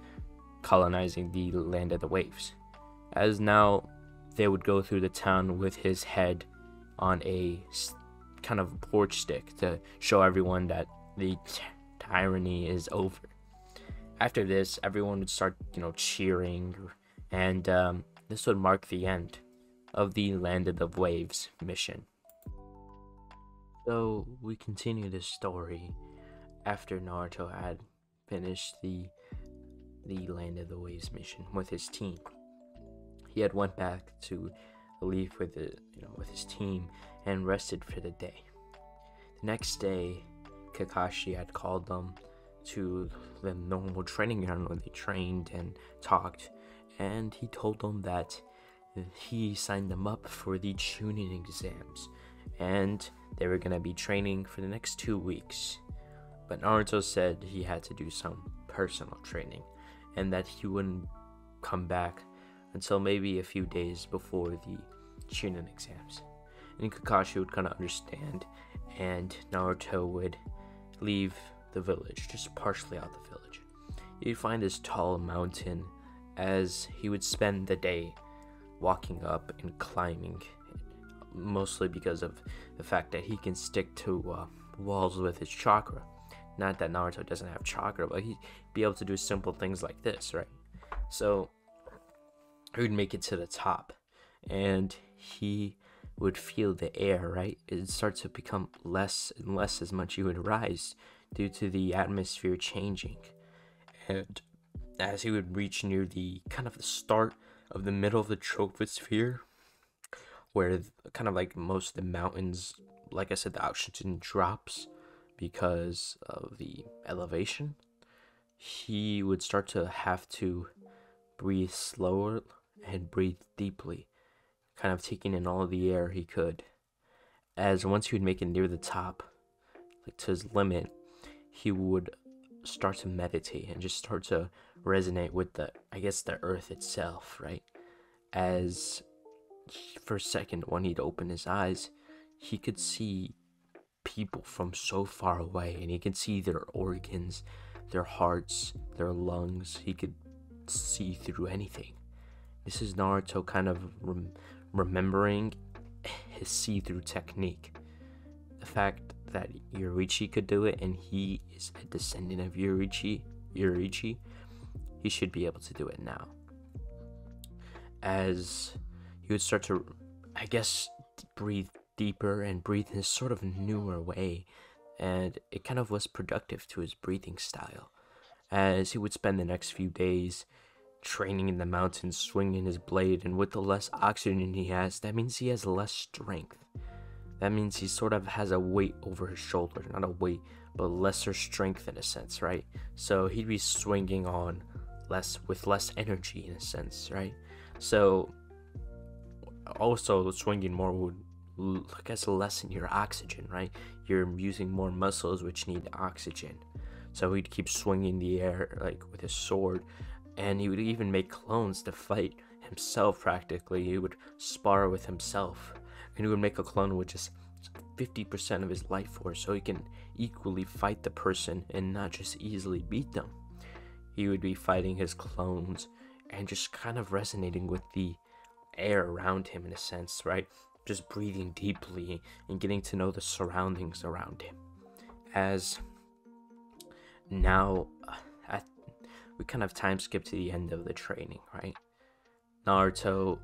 colonizing the land of the waves. As now they would go through the town with his head on a kind of porch stick to show everyone that the tyranny is over. After this, everyone would start, cheering, and this would mark the end of the Land of the Waves mission. So we continue this story after Naruto had finished the Land of the Waves mission with his team. He had went back to leave with his team and rested for the day. The next day, Kakashi had called them to the normal training ground where they trained and talked, and he told them that he signed them up for the Chunin exams, and they were going to be training for the next 2 weeks. But Naruto said he had to do some personal training, and that he wouldn't come back until maybe a few days before the Chunin exams. And Kakashi would kind of understand, and Naruto would leave the village, just partially out the village. He'd find this tall mountain, as he would spend the day walking up and climbing, mostly because of the fact that he can stick to walls with his chakra. Not that Naruto doesn't have chakra, but he'd be able to do simple things like this, right? So he would make it to the top, and he would feel the air, right? It starts to become less and less as much he would rise due to the atmosphere changing. And as he would reach near the kind of the start of the middle of the troposphere, where kind of like most of the mountains, like I said, the oxygen drops because of the elevation, he would start to have to breathe slower and breathe deeply, kind of taking in all the air he could. As once he would make it near the top, like to his limit, he would start to meditate and just start to resonate with the earth itself, right? As for a second, when he'd open his eyes, he could see people from so far away, and he could see their organs, their hearts, their lungs. He could see through anything. This is Naruto kind of remembering his see-through technique. The fact that Yoruichi could do it, and he is a descendant of Yoruichi, he should be able to do it now. As he would start to, breathe deeper and breathe in a sort of newer way, and it kind of was productive to his breathing style. As he would spend the next few days training in the mountains, swinging his blade, and with the less oxygen he has, that means he has less strength. That means he sort of has a weight over his shoulder, not a weight, but lesser strength in a sense, right? So he'd be swinging on with less energy in a sense, right? So also swinging more would, lessen your oxygen, right? You're using more muscles which need oxygen. So he'd keep swinging the air with his sword, and he would even make clones to fight himself practically. He would spar with himself, and he would make a clone with just 50% of his life force, so he can equally fight the person and not just easily beat them. He would be fighting his clones and just kind of resonating with the air around him in a sense, right? Just breathing deeply and getting to know the surroundings around him. As now, we kind of time skip to the end of the training, right? Naruto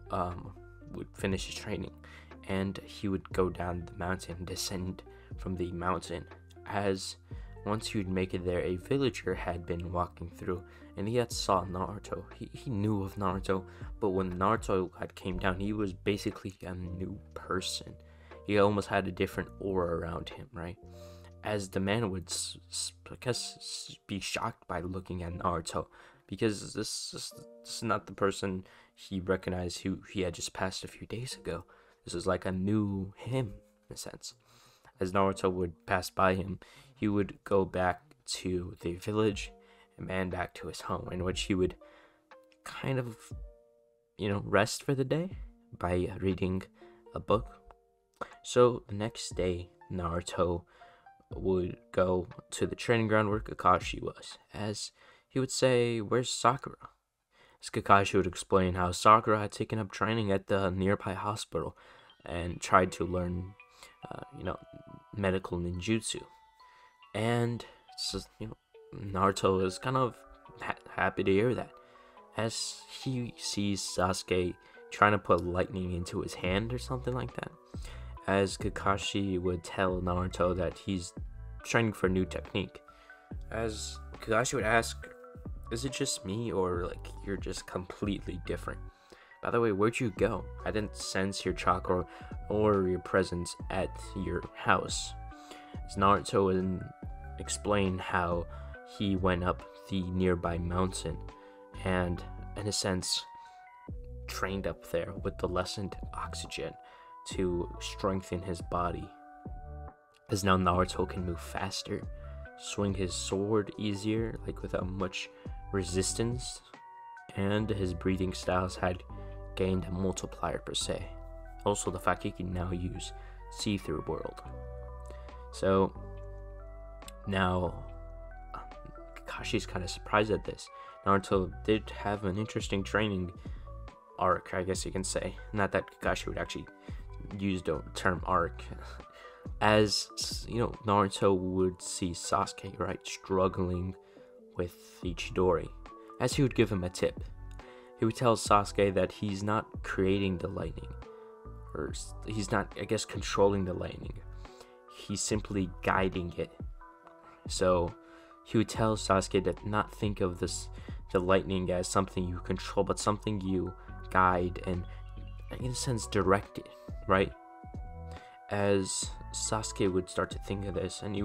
would finish his training, and he would go down the mountain, descend from the mountain. As once he would make it there, a villager had been walking through, and he had saw Naruto. He knew of Naruto, but when Naruto had came down, he was basically a new person. He almost had a different aura around him, right? As the man would, be shocked by looking at Naruto, because this is not the person he recognized who he had just passed a few days ago. This is like a new him, in a sense. As Naruto would pass by him, he would go back to the village and man back to his home, in which he would kind of, rest for the day by reading a book. So the next day, Naruto would go to the training ground where Kakashi was, as he would say, "Where's Sakura?" As Kakashi would explain how Sakura had taken up training at the nearby hospital and tried to learn, medical ninjutsu. And Naruto is kind of happy to hear that, as he sees Sasuke trying to put lightning into his hand or something like that. As Kakashi would tell Naruto that he's training for a new technique. As Kakashi would ask, "Is it just me, or you're just completely different? By the way, where'd you go? I didn't sense your chakra or your presence at your house." As Naruto would explain how he went up the nearby mountain and, in a sense, trained up there with the lessened oxygen to strengthen his body. As now Naruto can move faster, swing his sword easier, without much resistance, and his breathing styles had gained a multiplier per se. Also the fact he can now use see-through world. So now Kakashi's kind of surprised at this. Naruto did have an interesting training arc, I guess you can say. Not that Kakashi would actually use the term arc. As Naruto would see Sasuke, right, struggling with the Chidori. As he would give him a tip, he would tell Sasuke that he's not creating the lightning, or he's not, controlling the lightning. He's simply guiding it. So he would tell Sasuke to not think of the lightning as something you control, but something you guide and, in a sense, direct it, right? As Sasuke would start to think of this, and he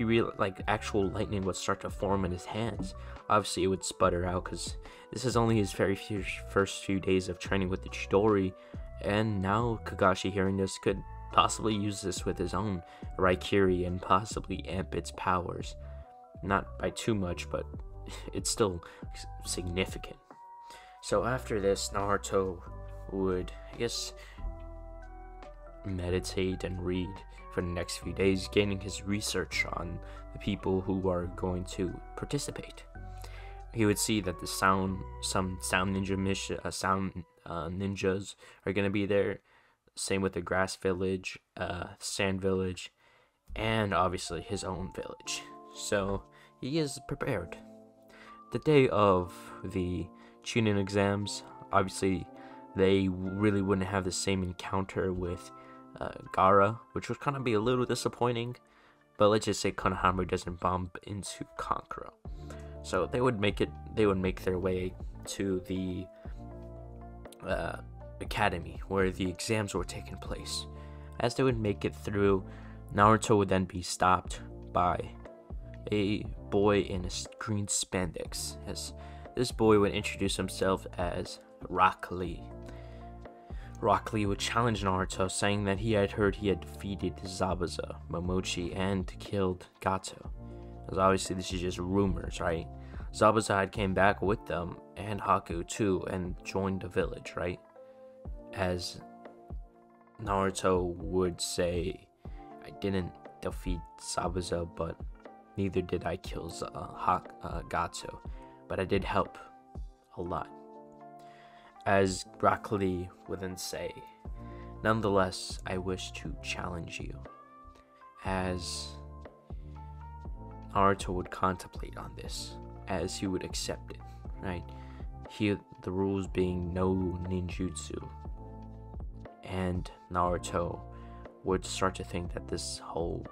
realized like actual lightning would start to form in his hands. Obviously, it would sputter out because this is only his first few days of training with the Chidori, and now Kakashi, hearing this, could possibly use this with his own Raikiri and possibly amp its powers. Not by too much, but it's still significant. So after this, Naruto would, I guess, meditate and read for the next few days, gaining his research on the people who are going to participate. He would see that some sound ninjas are going to be there. Same with the grass village, sand village, and obviously his own village. So he is prepared. The day of the Chunin exams, obviously they really wouldn't have the same encounter with Gaara, which would kind of be a little disappointing. But let's just say Konohamaru doesn't bump into Kankuro. So they would make their way to the academy where the exams were taking place. As they would make it through, Naruto would then be stopped by a boy in a green spandex. As this boy would introduce himself as Rock Lee. Rock Lee would challenge Naruto, saying that he had heard he had defeated Zabuza, Momochi, and killed Gato. As obviously this is just rumors, right? Zabuza had came back with them, and Haku too, and joined the village, right? As Naruto would say, I didn't defeat Zabuza, but neither did I kill Gato, but I did help a lot. As Rock Lee would then say, nonetheless, I wish to challenge you. As Naruto would contemplate on this, as he would accept it, right? The rules being no ninjutsu. And Naruto would start to think that this whole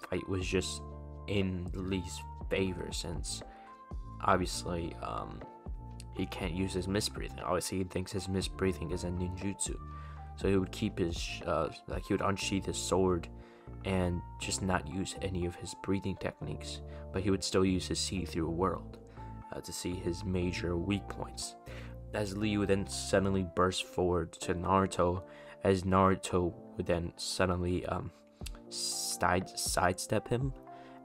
fight was just in Lee's favor, since obviously he can't use his misbreathing. Obviously he thinks his misbreathing is a ninjutsu, so he would keep his he would unsheath his sword and just not use any of his breathing techniques, but he would still use his see-through world to see his major weak points. As Lee would then suddenly burst forward to Naruto, as Naruto would then suddenly sidestep him,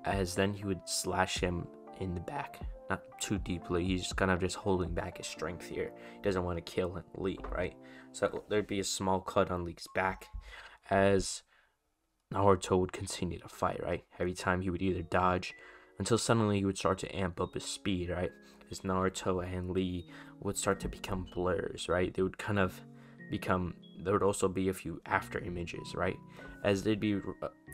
as then he would slash him in the back. Not too deeply, he's just kind of just holding back his strength here. He doesn't want to kill Lee, right? So there'd be a small cut on Lee's back, as Naruto would continue to fight, right? Every time he would either dodge, until suddenly he would start to amp up his speed, right? As Naruto and Lee would start to become blurs, right? They would kind of become, there would also be a few after images, right? As they'd be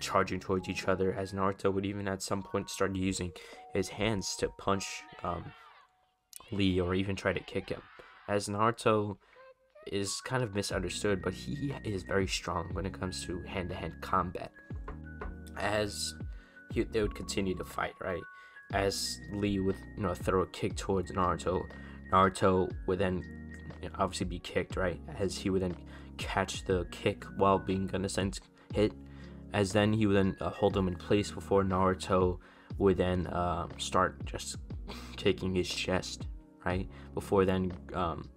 charging towards each other, as Naruto would even at some point start using his hands to punch Lee, or even try to kick him. As Naruto is kind of misunderstood, but he is very strong when it comes to hand-to-hand combat. As they would continue to fight, right? As Lee would throw a kick towards Naruto would then obviously be kicked, right? As he would then catch the kick while being in a sense hit, as then he would then hold him in place before Naruto would then start just taking his chest, right? Before then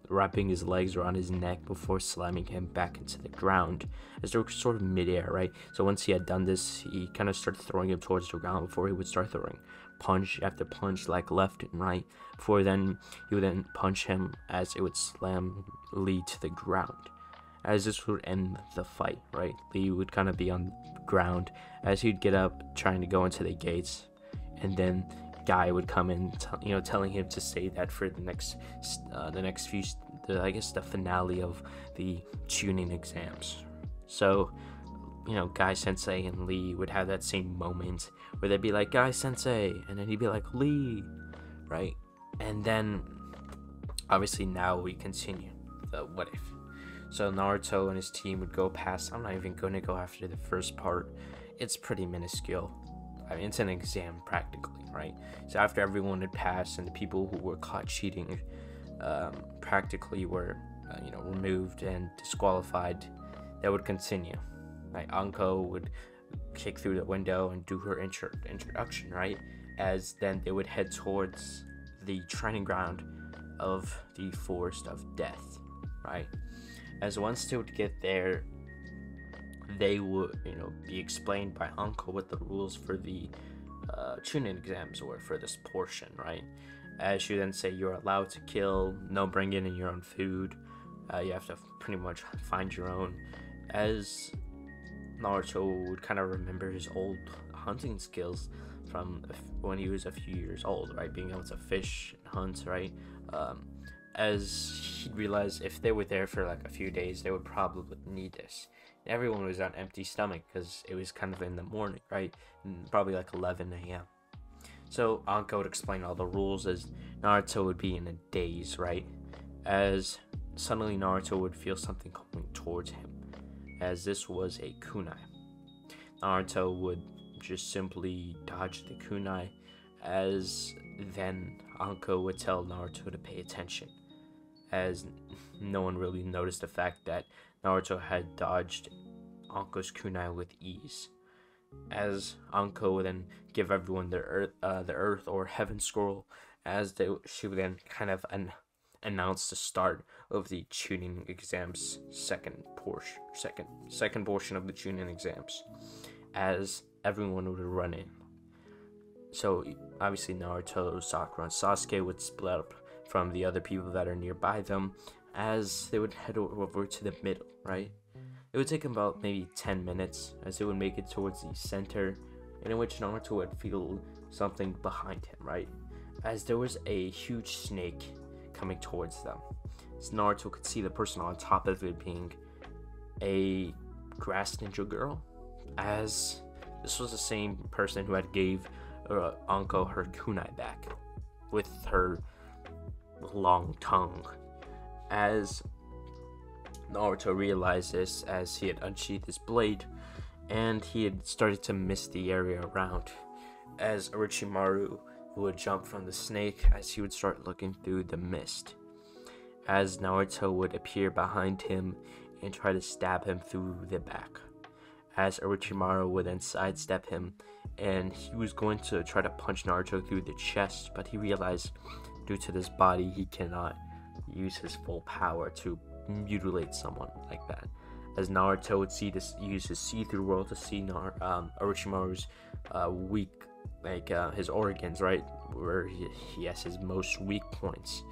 wrapping his legs around his neck before slamming him back into the ground, as they were sort of midair, right? So once he had done this, he kind of started throwing him towards the ground before he would start throwing punch after punch, like left and right, before then he would then punch him, as it would slam Lee to the ground. As this would end the fight, right? Lee would kind of be on the ground as he'd get up trying to go into the gates, and then Guy would come in telling him to say that for the next few, I guess the finale of the Chunin exams. So Guy Sensei and Lee would have that same moment where they'd be like, Guy Sensei, and then he'd be like, Lee, right? And then obviously now we continue the what if. So Naruto and his team would go past, I'm not even going to go after the first part, it's pretty minuscule. I mean, it's an exam practically, right? So after everyone had passed and the people who were caught cheating practically were removed and disqualified, that would continue. Like Anko would kick through the window and do her introduction, right? As then they would head towards the training ground of the Forest of Death, right? As once they would get there, they would, be explained by Anko what the rules for the Chunin exams were for this portion, right? As she then say, you're allowed to kill, no bringing in your own food, you have to pretty much find your own. As Naruto would kind of remember his old hunting skills from when he was a few years old, right? Being able to fish and hunt, right? As he'd realize if they were there for like a few days, they would probably need this. Everyone was on empty stomach because it was kind of in the morning, right? And probably like 11 a.m. So Anko would explain all the rules as Naruto would be in a daze, right? As suddenly Naruto would feel something coming towards him, as this was a kunai. Naruto would just simply dodge the kunai, as then Anko would tell Naruto to pay attention, as no one really noticed the fact that Naruto had dodged Anko's kunai with ease. As Anko would then give everyone the earth or heaven scroll, as she would then kind of announce the start of the Chunin exams second portion of the Chunin exams, as everyone would run in. So obviously Naruto, Sakura, and Sasuke would split up from the other people that are nearby them, as they would head over to the middle, right? It would take about maybe 10 minutes as they would make it towards the center, in which Naruto would feel something behind him, right? As there was a huge snake coming towards them. As Naruto could see the person on top of it being a grass ninja girl, as this was the same person who had gave Anko her kunai back with her long tongue. As Naruto realized this, as he had unsheathed his blade and he had started to mist the area around, as Orochimaru would jump from the snake as he would start looking through the mist, as Naruto would appear behind him and try to stab him through the back, as Orochimaru would then sidestep him and he was going to try to punch Naruto through the chest, but he realized due to this body he cannot use his full power to mutilate someone like that, as Naruto would use his see-through world to see Orochimaru's weak, his organs, right, where he has his most weak points,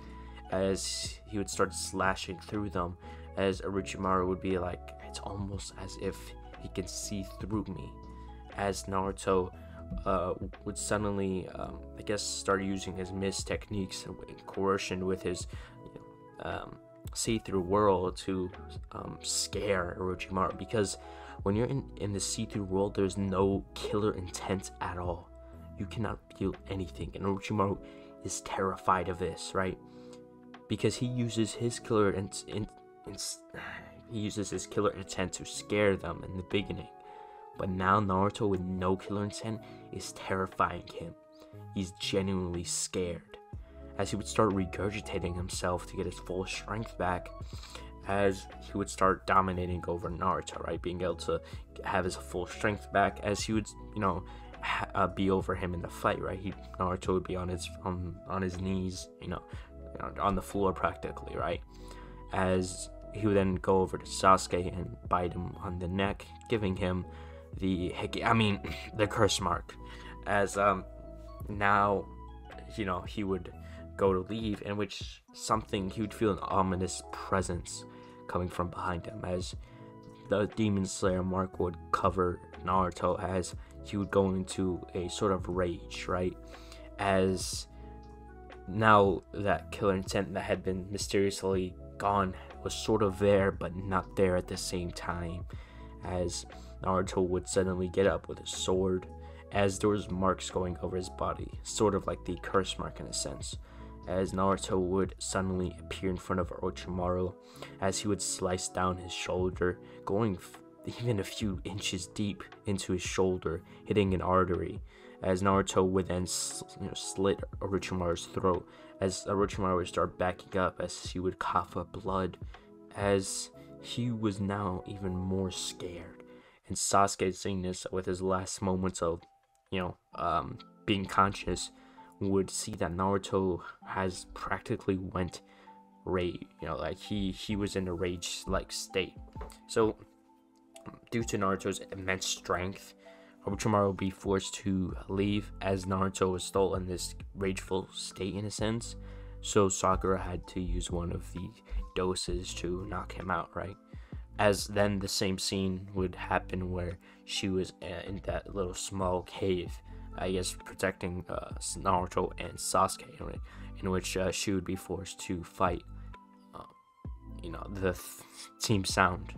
as he would start slashing through them, as Orochimaru would be like, it's almost as if he can see through me, as Naruto would suddenly start using his mist techniques and coercion with his see-through world to scare Orochimaru, because when you're in the see-through world, there's no killer intent at all. You cannot feel anything, and Orochimaru is terrified of this, right? Because he uses his killer intent to scare them in the beginning, but now Naruto with no killer intent is terrifying him. He's genuinely scared, as he would start regurgitating himself to get his full strength back, as he would start dominating over Naruto, right? Being able to have his full strength back, as he would, be over him in the fight, right? Naruto would be on his knees, on the floor practically, right? As he would then go over to Sasuke and bite him on the neck, giving him the curse mark. As now, he would go to leave, in which he would feel an ominous presence coming from behind him, as the Demon Slayer mark would cover Naruto, as he would go into a sort of rage, right? As now that killer intent that had been mysteriously gone was sort of there, but not there at the same time, as Naruto would suddenly get up with his sword, as there was marks going over his body, sort of like the curse mark in a sense, as Naruto would suddenly appear in front of Orochimaru, as he would slice down his shoulder, going even a few inches deep into his shoulder, hitting an artery, as Naruto would then slit Orochimaru's throat, as Orochimaru would start backing up, as he would cough up blood, as he was now even more scared, And Sasuke, seeing this with his last moments of, being conscious, would see that Naruto has practically went rage. Like he was in a rage like state. So due to Naruto's immense strength, Orochimaru would be forced to leave, as Naruto was still in this rageful state in a sense. So Sakura had to use one of the doses to knock him out, right? As then the same scene would happen where she was in that little small cave, I guess, protecting Naruto and Sasuke, right? In which she would be forced to fight, the Team Sound,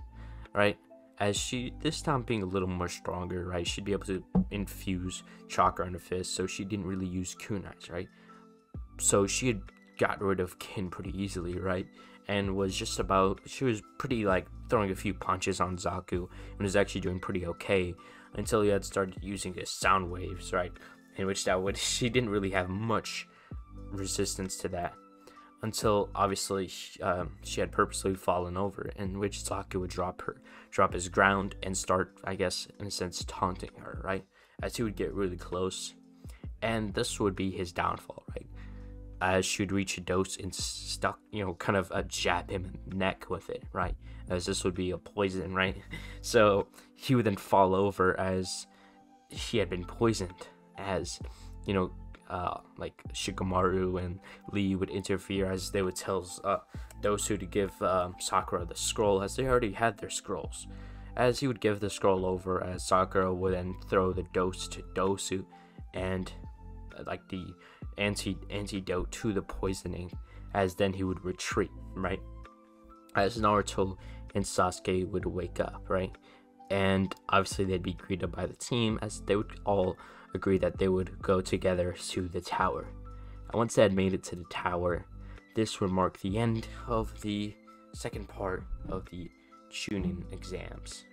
right? As she, this time being a little more stronger, right? She'd be able to infuse chakra in her fist, so she didn't really use kunais, right? So she had got rid of Kin pretty easily, right? And was just about, she was pretty like throwing a few punches on Zaku and was actually doing pretty okay until he had started using his sound waves, right? In which she didn't really have much resistance to that until obviously she had purposely fallen over, in which Zaku would drop his ground and start, I guess, in a sense, taunting her, right? As he would get really close, and this would be his downfall, right? As she would reach a dose and kind of jab him in the neck with it, right? As this would be a poison, right? So he would then fall over as he had been poisoned, as, like Shikamaru and Lee would interfere, as they would tell Dosu to give Sakura the scroll, as they already had their scrolls. As he would give the scroll over, as Sakura would then throw the dose to Dosu, and like the antidote to the poisoning, as then he would retreat, right? As Naruto and Sasuke would wake up, right? And obviously they'd be greeted by the team, as they would all agree that they would go together to the tower. And once they had made it to the tower, this would mark the end of the second part of the Chunin exams.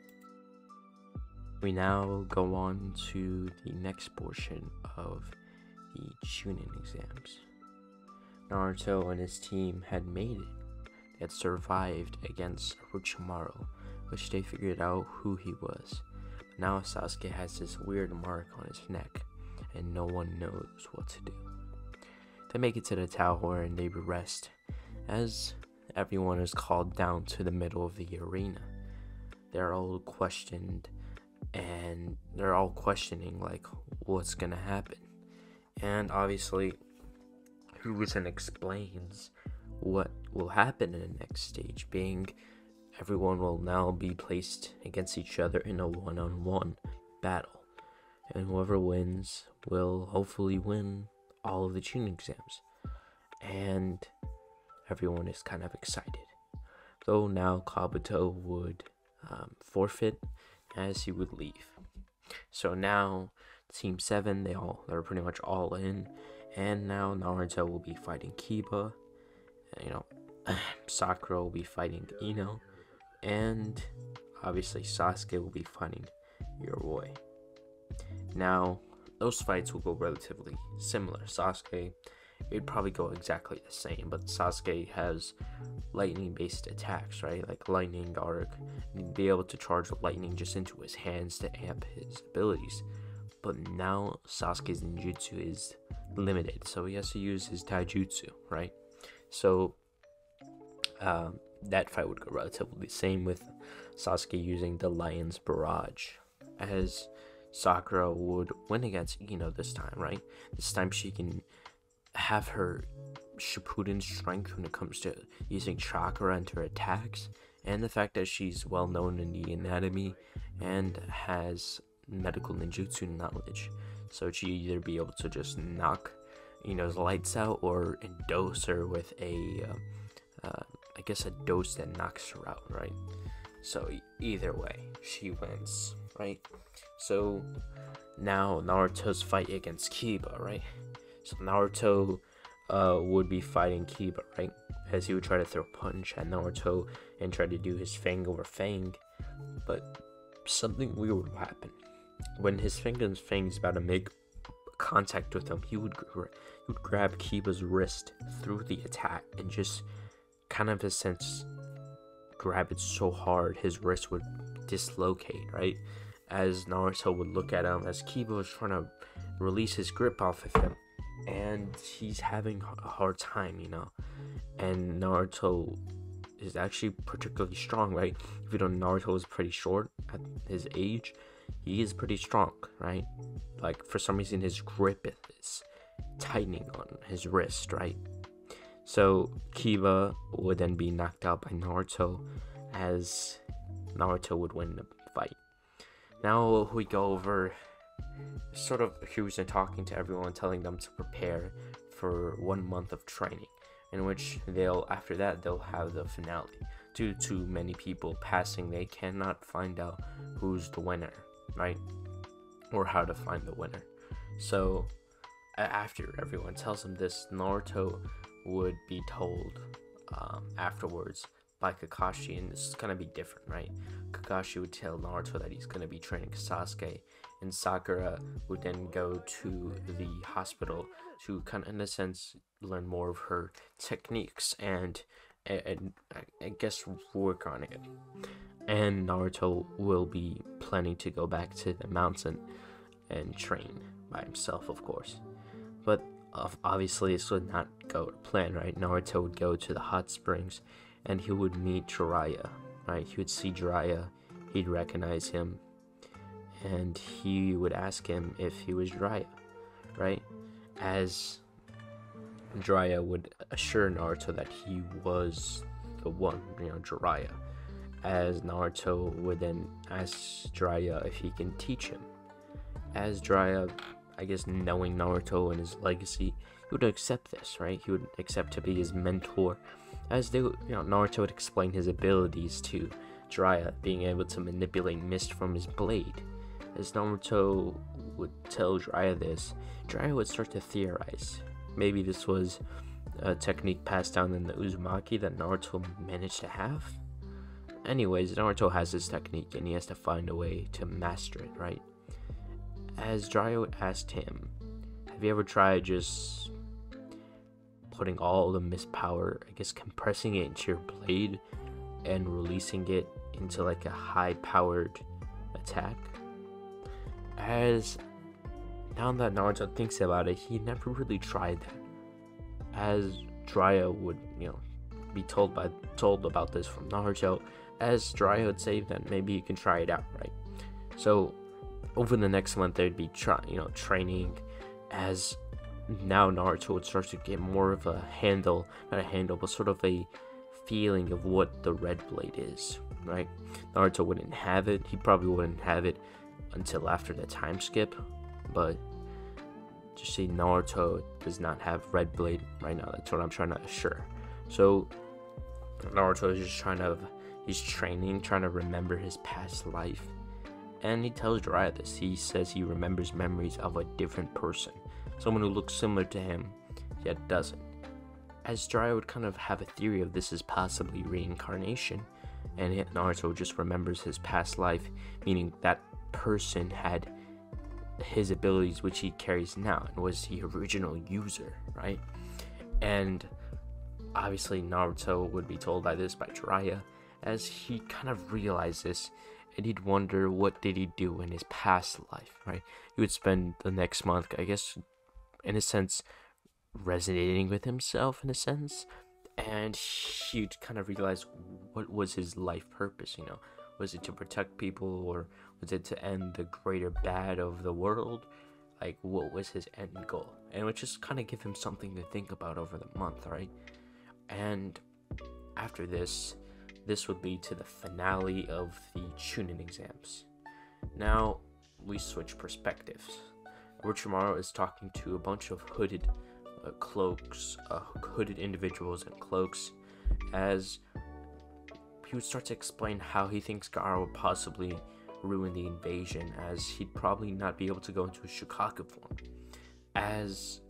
We now go on to the next portion of the Chunin exams. Naruto and his team had made it. They had survived against Orochimaru, which they figured out who he was. But now Sasuke has this weird mark on his neck, and no one knows what to do. They make it to the tower and they rest, as everyone is called down to the middle of the arena. They're all questioned, and they're all questioning like what's gonna happen. And obviously Hiruzen explains what will happen in the next stage, being everyone will now be placed against each other in a one-on-one battle, and whoever wins will hopefully win all of the Chunin exams. And everyone is kind of excited, though now Kabuto would forfeit, as he would leave. So now Team 7, they're pretty much all in, and now Naruto will be fighting Kiba, Sakura will be fighting Ino, and obviously Sasuke will be fighting Yoroi. Now, those fights will go relatively similar. Sasuke, it'd probably go exactly the same, but Sasuke has lightning-based attacks, right? Like lightning arc. He'd be able to charge lightning just into his hands to amp his abilities. But now Sasuke's ninjutsu is limited, so he has to use his taijutsu, right? So that fight would go relatively the same, with Sasuke using the Lion's Barrage, as Sakura would win against Ino this time, right? This time she can have her Shippuden strength when it comes to using chakra into her attacks, and the fact that she's well known in the anatomy and has medical ninjutsu knowledge, so she'd either be able to just knock Ino's lights out, or dose her with a dose that knocks her out, right? So either way, she wins, right? So now Naruto's fight against Kiba, right? So Naruto would be fighting Kiba, right? As he would try to throw a punch at Naruto and try to do his fang over fang, but something weird would happen. When his fang's about to make contact with him, he would grab Kiba's wrist through the attack and just kind of, in a sense, grab it so hard his wrist would dislocate, right? as Naruto would look at him as Kiba was trying to release his grip off of him, and he's having a hard time, and Naruto is actually particularly strong, right? If you don't, Naruto is pretty short at his age. He is pretty strong, right? Like, for some reason his grip is tightening on his wrist, right? So Kiba would then be knocked out by Naruto, as Naruto would win the fight. Now we go over sort of Hiruzen talking to everyone, telling them to prepare for 1 month of training, in which after that they'll have the finale. Due to many people passing, they cannot find out who's the winner, right? Or how to find the winner. So after everyone tells him this, Naruto would be told afterwards by Kakashi, and this is gonna be different, right? Kakashi would tell Naruto that he's gonna be training Sasuke, and Sakura would then go to the hospital to kind of, in a sense, learn more of her techniques and I guess work on it. And Naruto will be planning to go back to the mountain and train by himself, of course. But obviously this would not go to plan, right? Naruto would go to the hot springs and he would meet Jiraiya, right? He would see Jiraiya, he'd recognize him, and he would ask him if he was Jiraiya, right? As Jiraiya would assure Naruto that he was the one, Jiraiya. As Naruto would then ask Jiraiya if he can teach him. As Jiraiya, I guess, knowing Naruto and his legacy, he would accept this, right? He would accept to be his mentor. As Naruto would explain his abilities to Jiraiya, being able to manipulate mist from his blade. As Naruto would tell Jiraiya this, Jiraiya would start to theorize. Maybe this was a technique passed down in the Uzumaki that Naruto managed to have. Anyways, Naruto has this technique and he has to find a way to master it, right? As Jiraiya asked him, have you ever tried just putting all the mist power, I guess compressing it into your blade and releasing it into like a high-powered attack? As now that Naruto thinks about it, he never really tried that. As Jiraiya would, be told about this from Naruto, as Jiraiya would say that maybe you can try it out, right? So over the next month they'd be training, as now Naruto would start to get more of a handle, not a handle, but sort of a feeling of what the red blade is, right? Naruto wouldn't have it. He probably wouldn't have it until after the time skip, but just say Naruto does not have red blade right now. That's what I'm trying to assure. So Naruto is just he's training, trying to remember his past life, and he tells Jiraiya this. He says he remembers memories of a different person, someone who looks similar to him yet doesn't. As Jiraiya would kind of have a theory of this as possibly reincarnation, and Naruto just remembers his past life, meaning that person had his abilities which he carries now and was the original user, right? And obviously Naruto would be told by Jiraiya, as he kind of realized this, and he'd wonder what did he do in his past life, right? He would spend the next month, I guess, in a sense, resonating with himself in a sense, and he'd kind of realize what was his life purpose. Was it to protect people, or was it to end the greater bad of the world? Like, what was his end goal? And it would just kind of give him something to think about over the month, right? And after this would lead to the finale of the Chunin exams. Now we switch perspectives. Orochimaru is talking to a bunch of hooded hooded individuals in cloaks, as he would start to explain how he thinks Gaara would possibly ruin the invasion, as he'd probably not be able to go into a Shikaku form, as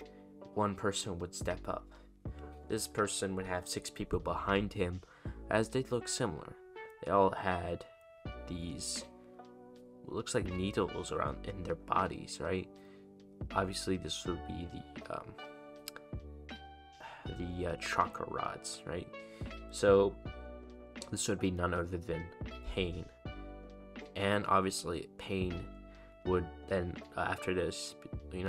one person would step up. This person would have 6 people behind him, as they look similar. They all had these, looks like needles around in their bodies, right? Obviously this would be the chakra rods, right? So this would be none other than Pain And obviously Pain would then, after this,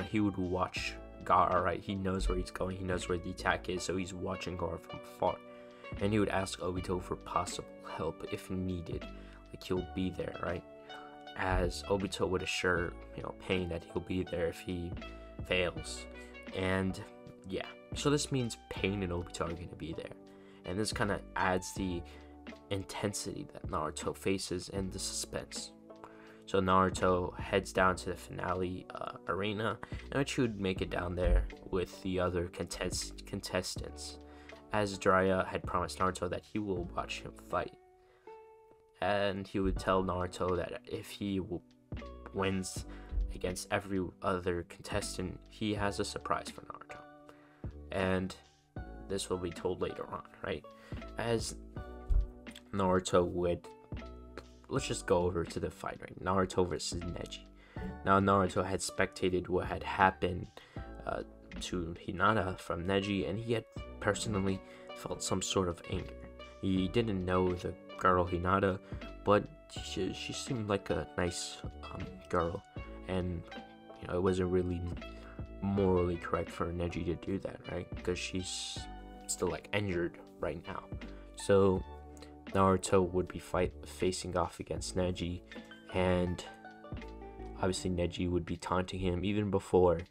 he would watch Gaara, right? He knows where he's going, he knows where the attack is, so he's watching Gaara from afar. And he would ask Obito for possible help if needed, like he'll be there, right? As Obito would assure, Pain that he'll be there if he fails. And yeah, so this means Pain and Obito are going to be there. And this kind of adds the intensity that Naruto faces and the suspense. So Naruto heads down to the finale arena, in which he would make it down there with the other contestants, as Jiraiya had promised Naruto that he will watch him fight. And he would tell Naruto that if he wins against every other contestant, he has a surprise for Naruto. And this will be told later on, right? As Naruto would... Let's just go over to the fight, right? Naruto versus Neji. Now, Naruto had spectated what had happened to Hinata from Neji, and he had personally felt some sort of anger. He didn't know the girl Hinata, but she seemed like a nice girl, and it wasn't really morally correct for Neji to do that, right? Because she's still like injured right now. So Naruto would be facing off against Neji, and obviously Neji would be taunting him even before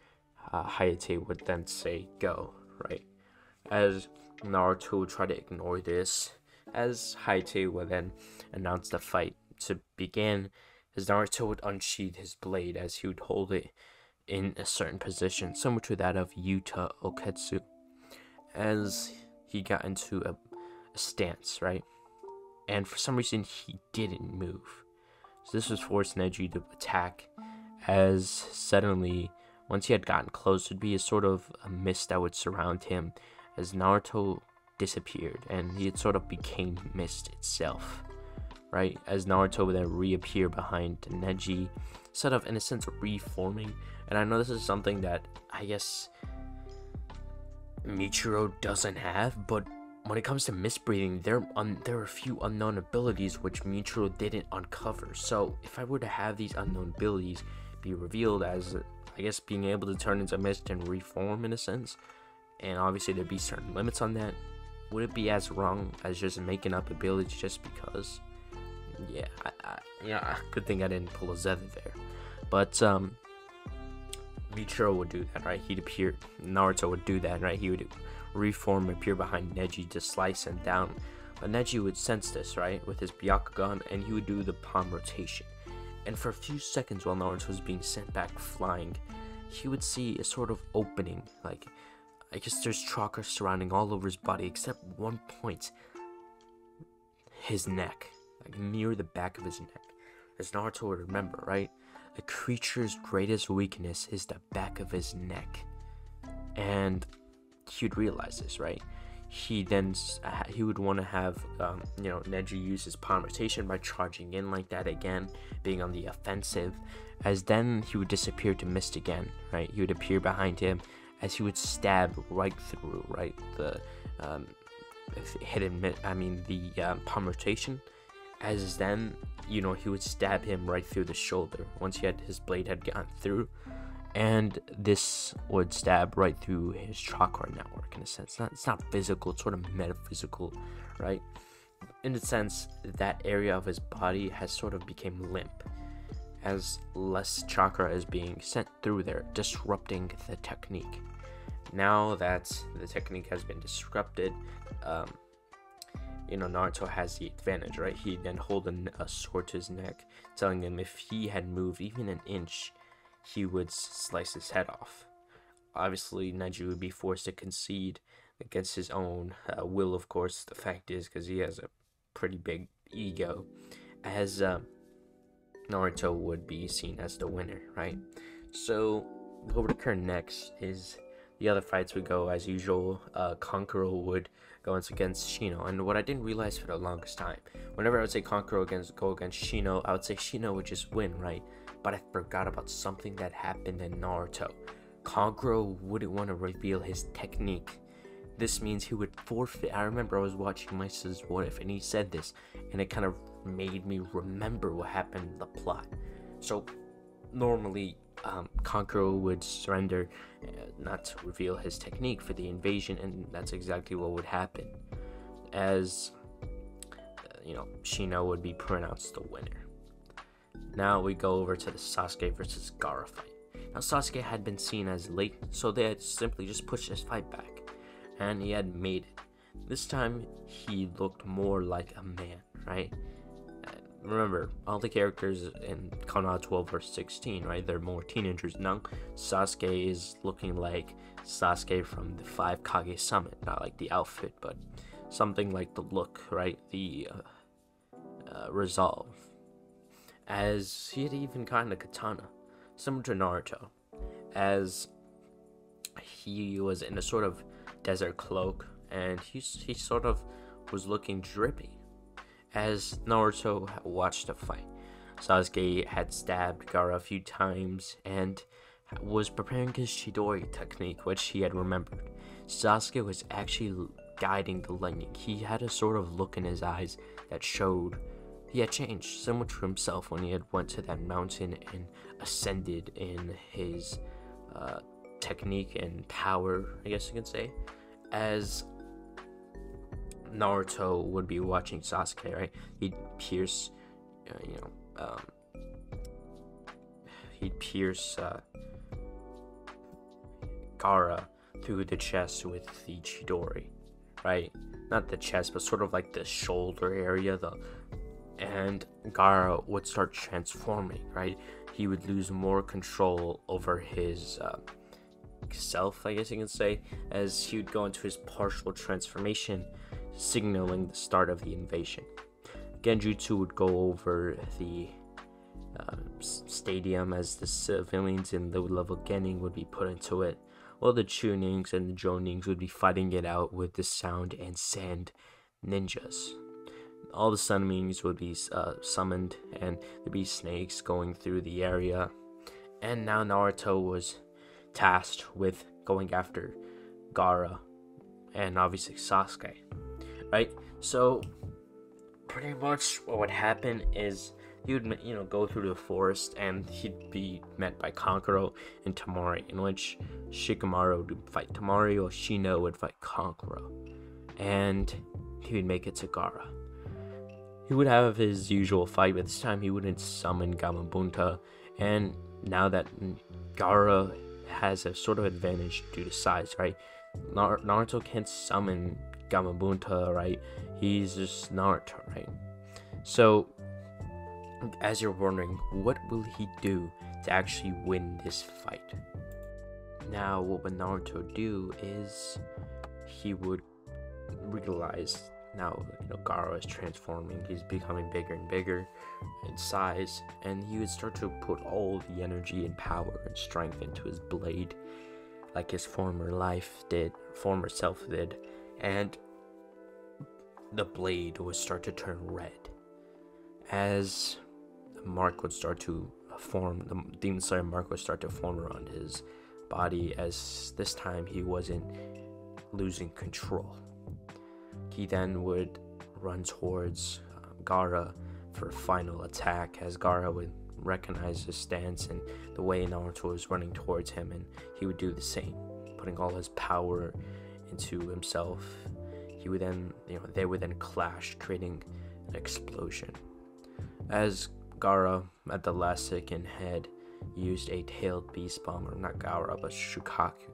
Hayate would then say go, right? As Naruto would try to ignore this, as Hayate would then announce the fight to begin, as Naruto would unsheath his blade as he would hold it in a certain position, similar to that of Yuta Oketsu, as he got into a stance, right? And for some reason he didn't move. So this was forced Neji to attack, as suddenly, once he had gotten close, would be a sort of a mist that would surround him, as Naruto disappeared, and he sort of became mist itself, right? As Naruto would then reappear behind Neji, sort of in a sense reforming. And I know this is something that I guess Muichiro doesn't have, but when it comes to mist breathing, there are a few unknown abilities which Muichiro didn't uncover. So if I were to have these unknown abilities be revealed as, I guess, being able to turn into mist and reform in a sense, and obviously there'd be certain limits on that, would it be as wrong as just making up abilities just because? Yeah, good thing I didn't pull a Xehther there. But Muichiro would do that, right? Naruto would do that, right? He would reform, appear behind Neji to slice him down. But Neji would sense this, right, with his Byakugan, and he would do the palm rotation. And for a few seconds while Naruto was being sent back flying, he would see a sort of opening, like, I guess there's chakra surrounding all over his body, except one point, his neck, like near the back of his neck. As Naruto would remember, right, a creature's greatest weakness is the back of his neck. And he'd realize this, right? He would want to have Neji use his palm rotation by charging in like that again, being on the offensive, as then he would disappear to mist again, right? He would appear behind him as he would stab right through, right, the palm rotation, as then he would stab him right through the shoulder once his blade had gone through. And this would stab right through his chakra network in a sense. It's not physical, it's sort of metaphysical, right? In a sense, that area of his body has sort of become limp, as less chakra is being sent through there, disrupting the technique. Now that the technique has been disrupted, Naruto has the advantage, right? He then hold a sword to his neck, telling him if he had moved even an inch, he would slice his head off. Obviously, Neji would be forced to concede against his own will, of course. The fact is, because he has a pretty big ego, as Naruto would be seen as the winner, right? So, what would occur next is the other fights would go as usual. Kankuro would go against Shino, and what I didn't realize for the longest time, whenever I would say Kankuro go against Shino, I would say Shino would just win, right? But I forgot about something that happened in Naruto. Kankuro wouldn't want to reveal his technique this means he would forfeit. I remember I was watching Mysta's What If, and he said this, and it kind of made me remember what happened in the plot. So normally Kankuro would surrender, not to reveal his technique for the invasion, and that's exactly what would happen, as Shino would be pronounced the winner. Now we go over to the Sasuke versus Gaara fight. Now Sasuke had been seen as late, so they had simply just pushed his fight back, and he had made it. This time he looked more like a man, right? Remember, all the characters in Konoha 12 verse 16, right? They're more teenagers now. Sasuke is looking like Sasuke from the 5 Kage Summit, not like the outfit, but something like the look, right? The resolve. As he had even gotten a katana, similar to Naruto, as he was in a sort of desert cloak, and he sort of was looking drippy. As Naruto watched the fight, Sasuke had stabbed Gaara a few times and was preparing his Chidori technique, which he had remembered. Sasuke was actually guiding the lightning. He had a sort of look in his eyes that showed he had changed, similar to himself when he had went to that mountain and ascended in his technique and power, I guess you can say. As Naruto would be watching Sasuke, right? He'd pierce, Gaara through the chest with the Chidori, right? Not the chest, but sort of like the shoulder area, and Gaara would start transforming, right? He would lose more control over his self, I guess you can say, as he would go into his partial transformation, signaling the start of the invasion. Genjutsu would go over the stadium as the civilians in low-level Genin would be put into it, while the Chunings and the Dronings would be fighting it out with the sound and sand ninjas. All the Sunwings would be summoned, and there'd be snakes going through the area. And now Naruto was tasked with going after Gaara and obviously Sasuke, right? So pretty much what would happen is he would go through the forest, and he'd be met by Kankuro and Temari, in which Shikamaru would fight Temari, or Shino would fight Kankuro, and he would make it to Gaara. He would have his usual fight, but this time he wouldn't summon Gamabunta, and now that Gaara has a sort of advantage due to size, right? Naruto can't summon Gamabunta, right? He's just Naruto, right? So, as you're wondering, what will he do to actually win this fight? Now, what would Naruto do is he would realize now, Gaara is transforming. He's becoming bigger and bigger in size, and he would start to put all the energy and power and strength into his blade, like his former self did, and the blade would start to turn red. As the mark would start to form, the Demon Slayer mark would start to form around his body, as this time he wasn't losing control. He then would run towards Gaara for a final attack, as Gaara would recognize his stance and the way Naruto was running towards him, and he would do the same, putting all his power into himself. He would then, they would then clash, creating an explosion. As Gaara, at the last second, had used a tailed beast bomb, or not Gaara, but Shukaku,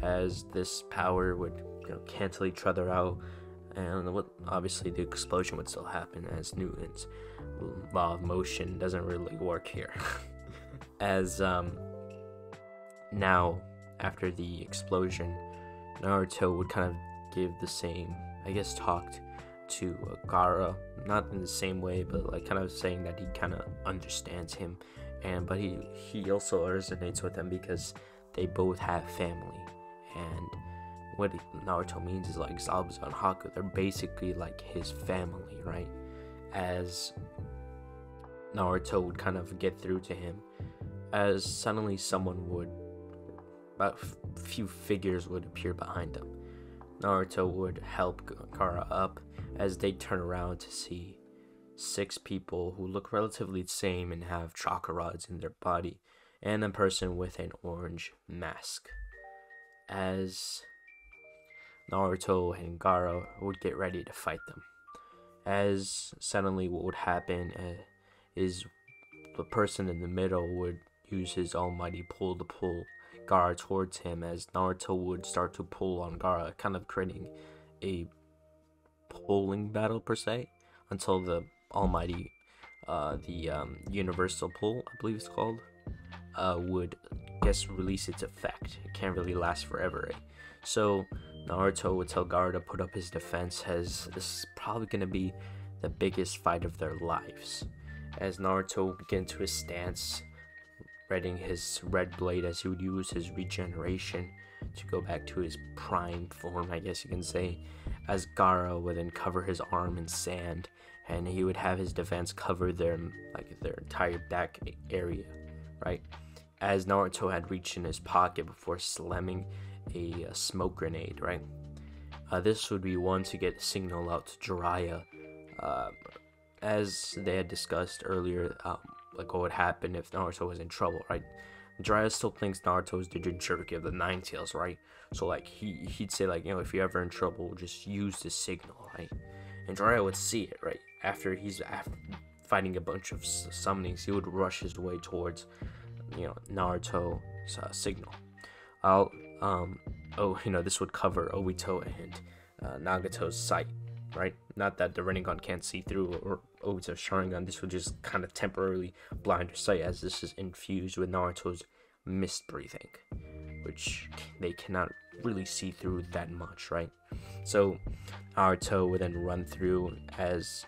as this power would cancel each other out. And obviously the explosion would still happen, as Newton's law of motion doesn't really work here. As now, after the explosion, Naruto would kind of give the same, talked to Gaara, not in the same way, but like kind of saying that he kind of understands him, but he also resonates with him because they both have family, and what Naruto means is like Zabuza and Haku, they're basically like his family, right? As Naruto would kind of get through to him, as suddenly about a few figures would appear behind him. Naruto would help Gaara up as they turn around to see 6 people who look relatively the same and have chakra rods in their body, and a person with an orange mask. As Naruto and Gaara would get ready to fight them. As suddenly what would happen is the person in the middle would use his almighty pull to pull Gaara towards him, as Naruto would start to pull on Gaara, kind of creating a pulling battle per se, until the almighty, universal pull, I believe it's called, would release its effect. It can't really last forever, right? So Naruto would tell Gaara to put up his defense, as this is probably going to be the biggest fight of their lives. As Naruto would get into his stance, readying his red blade, as he would use his regeneration to go back to his prime form, I guess you can say, as Gaara would then cover his arm in sand, and he would have his defense cover their entire back area, right? As Naruto had reached in his pocket before slamming a smoke grenade, right? This would be one to get a signal out to Jiraiya, as they had discussed earlier, like what would happen if Naruto was in trouble, right? Jiraiya still thinks Naruto is the Jinchuriki of the Nine Tails, right? So like he'd say, like, you know, if you're ever in trouble, just use the signal, right? And Jiraiya would see it, right? After fighting a bunch of summonings, he would rush his way towards, you know, Naruto's signal. This would cover Obito and Nagato's sight, right? Not that the Rinnegan can't see through, or Obito's Sharingan. This would just kind of temporarily blind their sight, as this is infused with Naruto's mist breathing, which they cannot really see through that much, right? So Naruto would then run through, as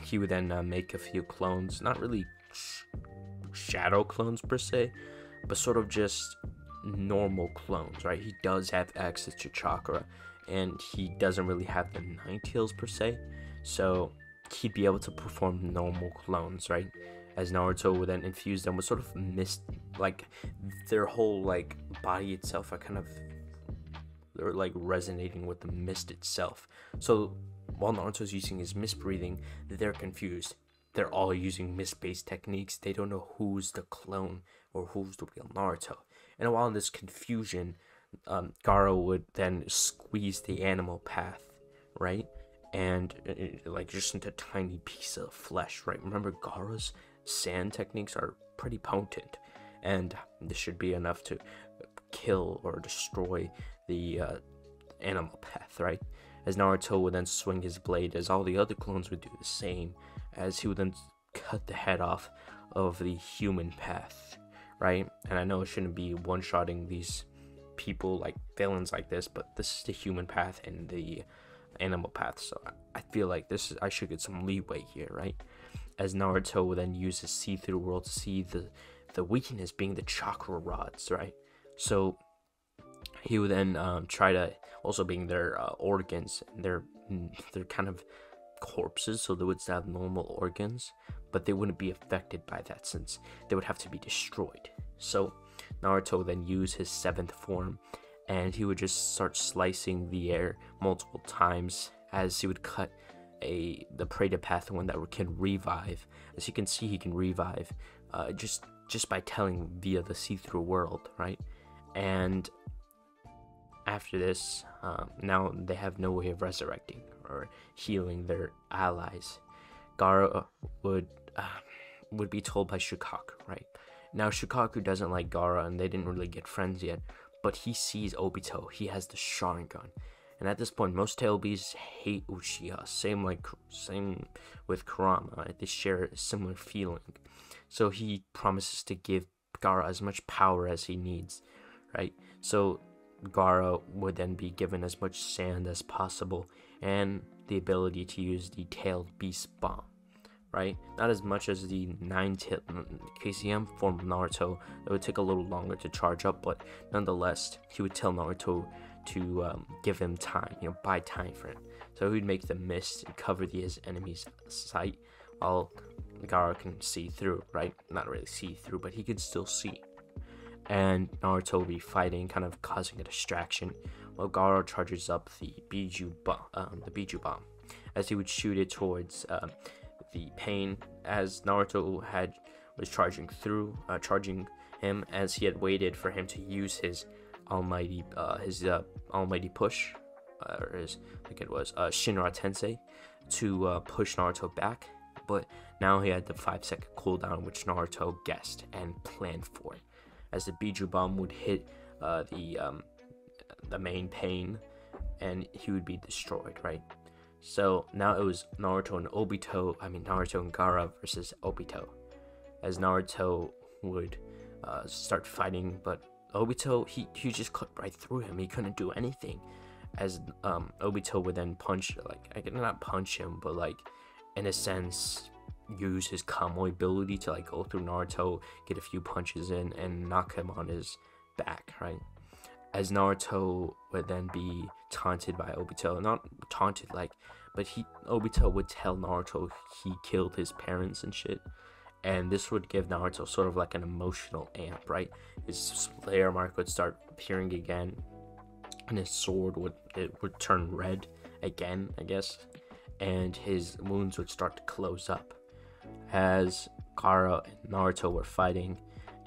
he would then make a few clones, not really shadow clones per se, but sort of just normal clones, right? He does have access to chakra, and he doesn't really have the Nine Tails per se, so he'd be able to perform normal clones, right? As Naruto would then infuse them with sort of mist, like their whole like body itself they're like resonating with the mist itself. So while Naruto's using his mist breathing, they're confused. They're all using mist-based techniques. They don't know who's the clone or who's the real Naruto. And while in this confusion, Gaara would then squeeze the animal path, right? And like just into a tiny piece of flesh, right? Remember, Gaara's sand techniques are pretty potent, and this should be enough to kill or destroy the animal path, right? As Naruto would then swing his blade, as all the other clones would do the same, as he would then cut the head off of the human path, right? And I know it shouldn't be one-shotting these people, like villains like this, but this is the human path and the animal path, so I feel like I should get some leeway here, right? As Naruto would then use his see-through world to see the weakness being the chakra rods, right? So he would then try to, also being their organs, they're kind of corpses, so they would still have normal organs, but they wouldn't be affected by that, since they would have to be destroyed. So Naruto then used his 7th form, and he would just start slicing the air multiple times, as he would cut the Premeire path, one that can revive. As you can see, he can revive just by telling via the see-through world, right? And after this, now they have no way of resurrecting or healing their allies. Gaara would be told by Shukaku, right? Now Shukaku doesn't like Gaara, and they didn't really get friends yet, but he sees Obito. He has the Sharingan, and at this point, most Tailbees hate Uchiha. Same with Kurama, right? They share a similar feeling. So he promises to give Gaara as much power as he needs, right? So Gaara would then be given as much sand as possible, and the ability to use the Tailed Beast Bomb, right? Not as much as the 9-tailed KCM form of Naruto. It would take a little longer to charge up, but nonetheless, he would tell Naruto to give him time, buy time for him. So he would make the mist and cover his enemy's sight, while Gaara can see through, right? Not really see through, but he could still see. And Naruto would be fighting, kind of causing a distraction, Gaara charges up the Biju bomb, as he would shoot it towards the pain, as Naruto was charging him, as he had waited for him to use his almighty push, or his, I think it was Shinra Tensei, to push Naruto back. But now he had the 5-second cooldown, which Naruto guessed and planned for, as the Biju bomb would hit the main pain, and he would be destroyed, right? So now it was Naruto and Gaara versus Obito, as Naruto would start fighting, but Obito, he just cut right through him. He couldn't do anything, as Obito would then punch, like, I could not punch him, but like, in a sense, use his Kamui ability to like go through Naruto, get a few punches in, and knock him on his back, right? As Naruto would then be taunted by Obito, not taunted like, but Obito would tell Naruto he killed his parents and shit, and this would give Naruto sort of like an emotional amp, right? His Slayer mark would start appearing again, and his sword would turn red again, I guess, and his wounds would start to close up. As Gaara and Naruto were fighting,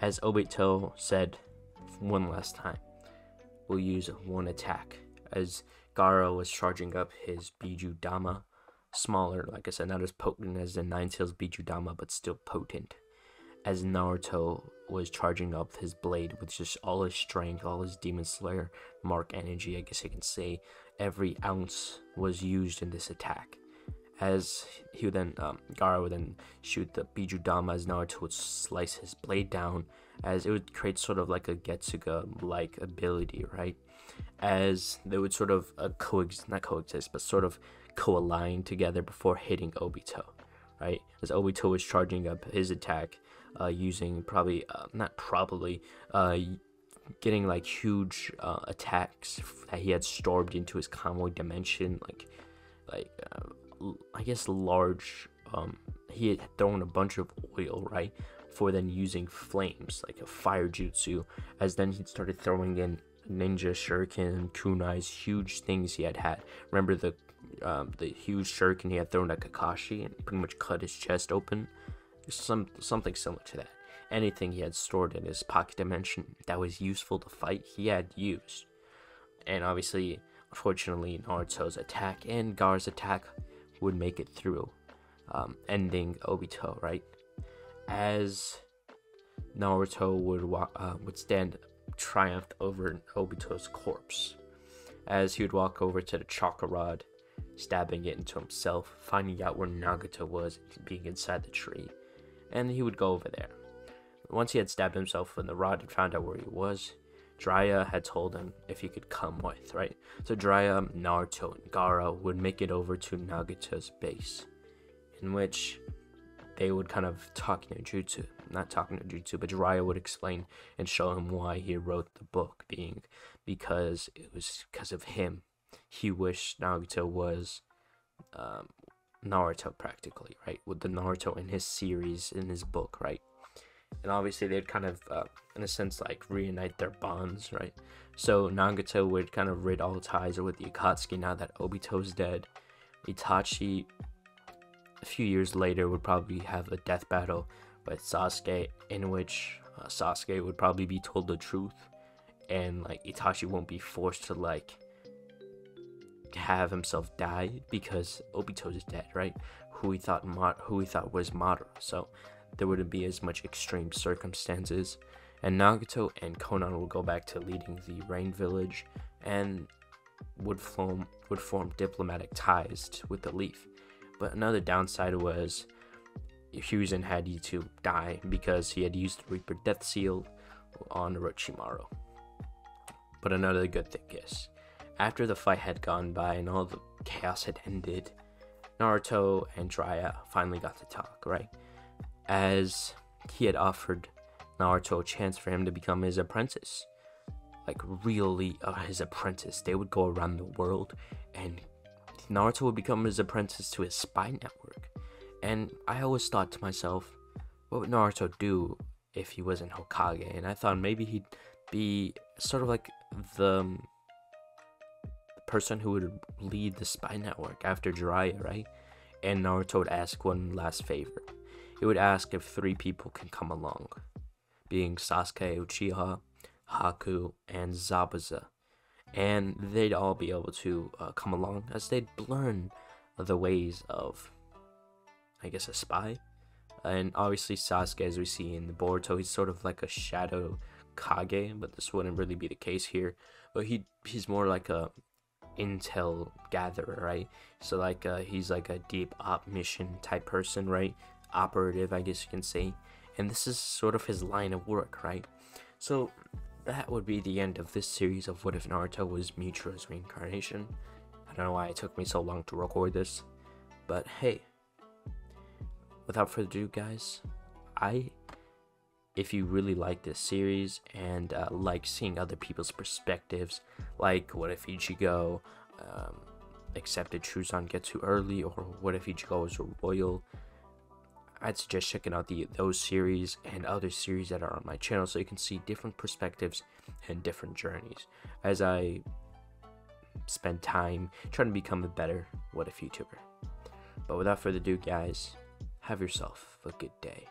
as Obito said one last time, we'll use one attack, as Gaara was charging up his Biju Dama, smaller, like I said, not as potent as the Nine Tails Biju Dama, but still potent, as Naruto was charging up his blade with just all his strength, all his Demon Slayer mark energy, I guess you can say. Every ounce was used in this attack, as he would then, Gaara would then shoot the Biju Dama, as Naruto would slice his blade down, as it would create sort of like a Getsuga-like ability, right? As they would sort of not coexist, but sort of co-align together before hitting Obito, right? As Obito was charging up his attack, using getting like huge attacks that he had stormed into his Kamui dimension, I guess large. He had thrown a bunch of oil, right, for then using flames, like a fire jutsu, as then he started throwing in ninja shuriken, kunais, huge things he had. Remember the huge shuriken he had thrown at Kakashi and pretty much cut his chest open? Something similar to that. Anything he had stored in his pocket dimension that was useful to fight, he had used. And obviously, unfortunately, Naruto's attack and Gaara's attack would make it through, ending Obito, right? As Naruto would stand triumphed over Obito's corpse, as he would walk over to the chakra rod, stabbing it into himself, finding out where Nagato was, being inside the tree, and he would go over there. Once he had stabbed himself in the rod and found out where he was, Jiraiya had told him if he could come with, right? So Jiraiya, Naruto, and Gaara would make it over to Nagato's base, in which they would kind of talk ninjutsu. Not talking ninjutsu, but Jiraiya would explain and show him why he wrote the book, being because it was because of him. He wished Nagato was Naruto, practically, right? With the Naruto in his series, in his book, right? And obviously they'd kind of, in a sense, like reunite their bonds, right? So Nagato would kind of rid all ties with the Akatsuki now that Obito's dead. Itachi, a few years later, would probably have a death battle with Sasuke, in which Sasuke would probably be told the truth, and like Itachi won't be forced to like have himself die because Obito's dead, right? Who he thought was Madara. So there wouldn't be as much extreme circumstances, and Nagato and Konan would go back to leading the Rain Village and would form diplomatic ties with the Leaf. But another downside was Hiruzen had to die because he had used the Reaper Death Seal on Orochimaru. But another good thing is, after the fight had gone by and all the chaos had ended, Naruto and Jiraiya finally got to talk, right? As he had offered Naruto a chance for him to become his apprentice. Like, really his apprentice. They would go around the world, and Naruto would become his apprentice to his spy network. And I always thought to myself, what would Naruto do if he wasn't Hokage? And I thought maybe he'd be sort of like the person who would lead the spy network after Jiraiya, right? And Naruto would ask one last favor. He would ask if 3 people can come along, being Sasuke, Uchiha, Haku, and Zabuza. And they'd all be able to come along as they'd learn the ways of, I guess, a spy. And obviously Sasuke, as we see in the Boruto, he's sort of like a shadow Kage, but this wouldn't really be the case here. But he's more like a intel gatherer, right? So like he's like a deep op mission type person, right? Operative, I guess you can say. And this is sort of his line of work, right? So that would be the end of this series of What If Naruto Was Muichiro's Reincarnation. I don't know why it took me so long to record this, but hey, without further ado, guys, if you really like this series and like seeing other people's perspectives, like what if Ichigo accepted Truzan Getsu early, or what if Ichigo was royal, I'd suggest checking out those series and other series that are on my channel so you can see different perspectives and different journeys as I spend time trying to become a better What If YouTuber. But without further ado, guys, have yourself a good day.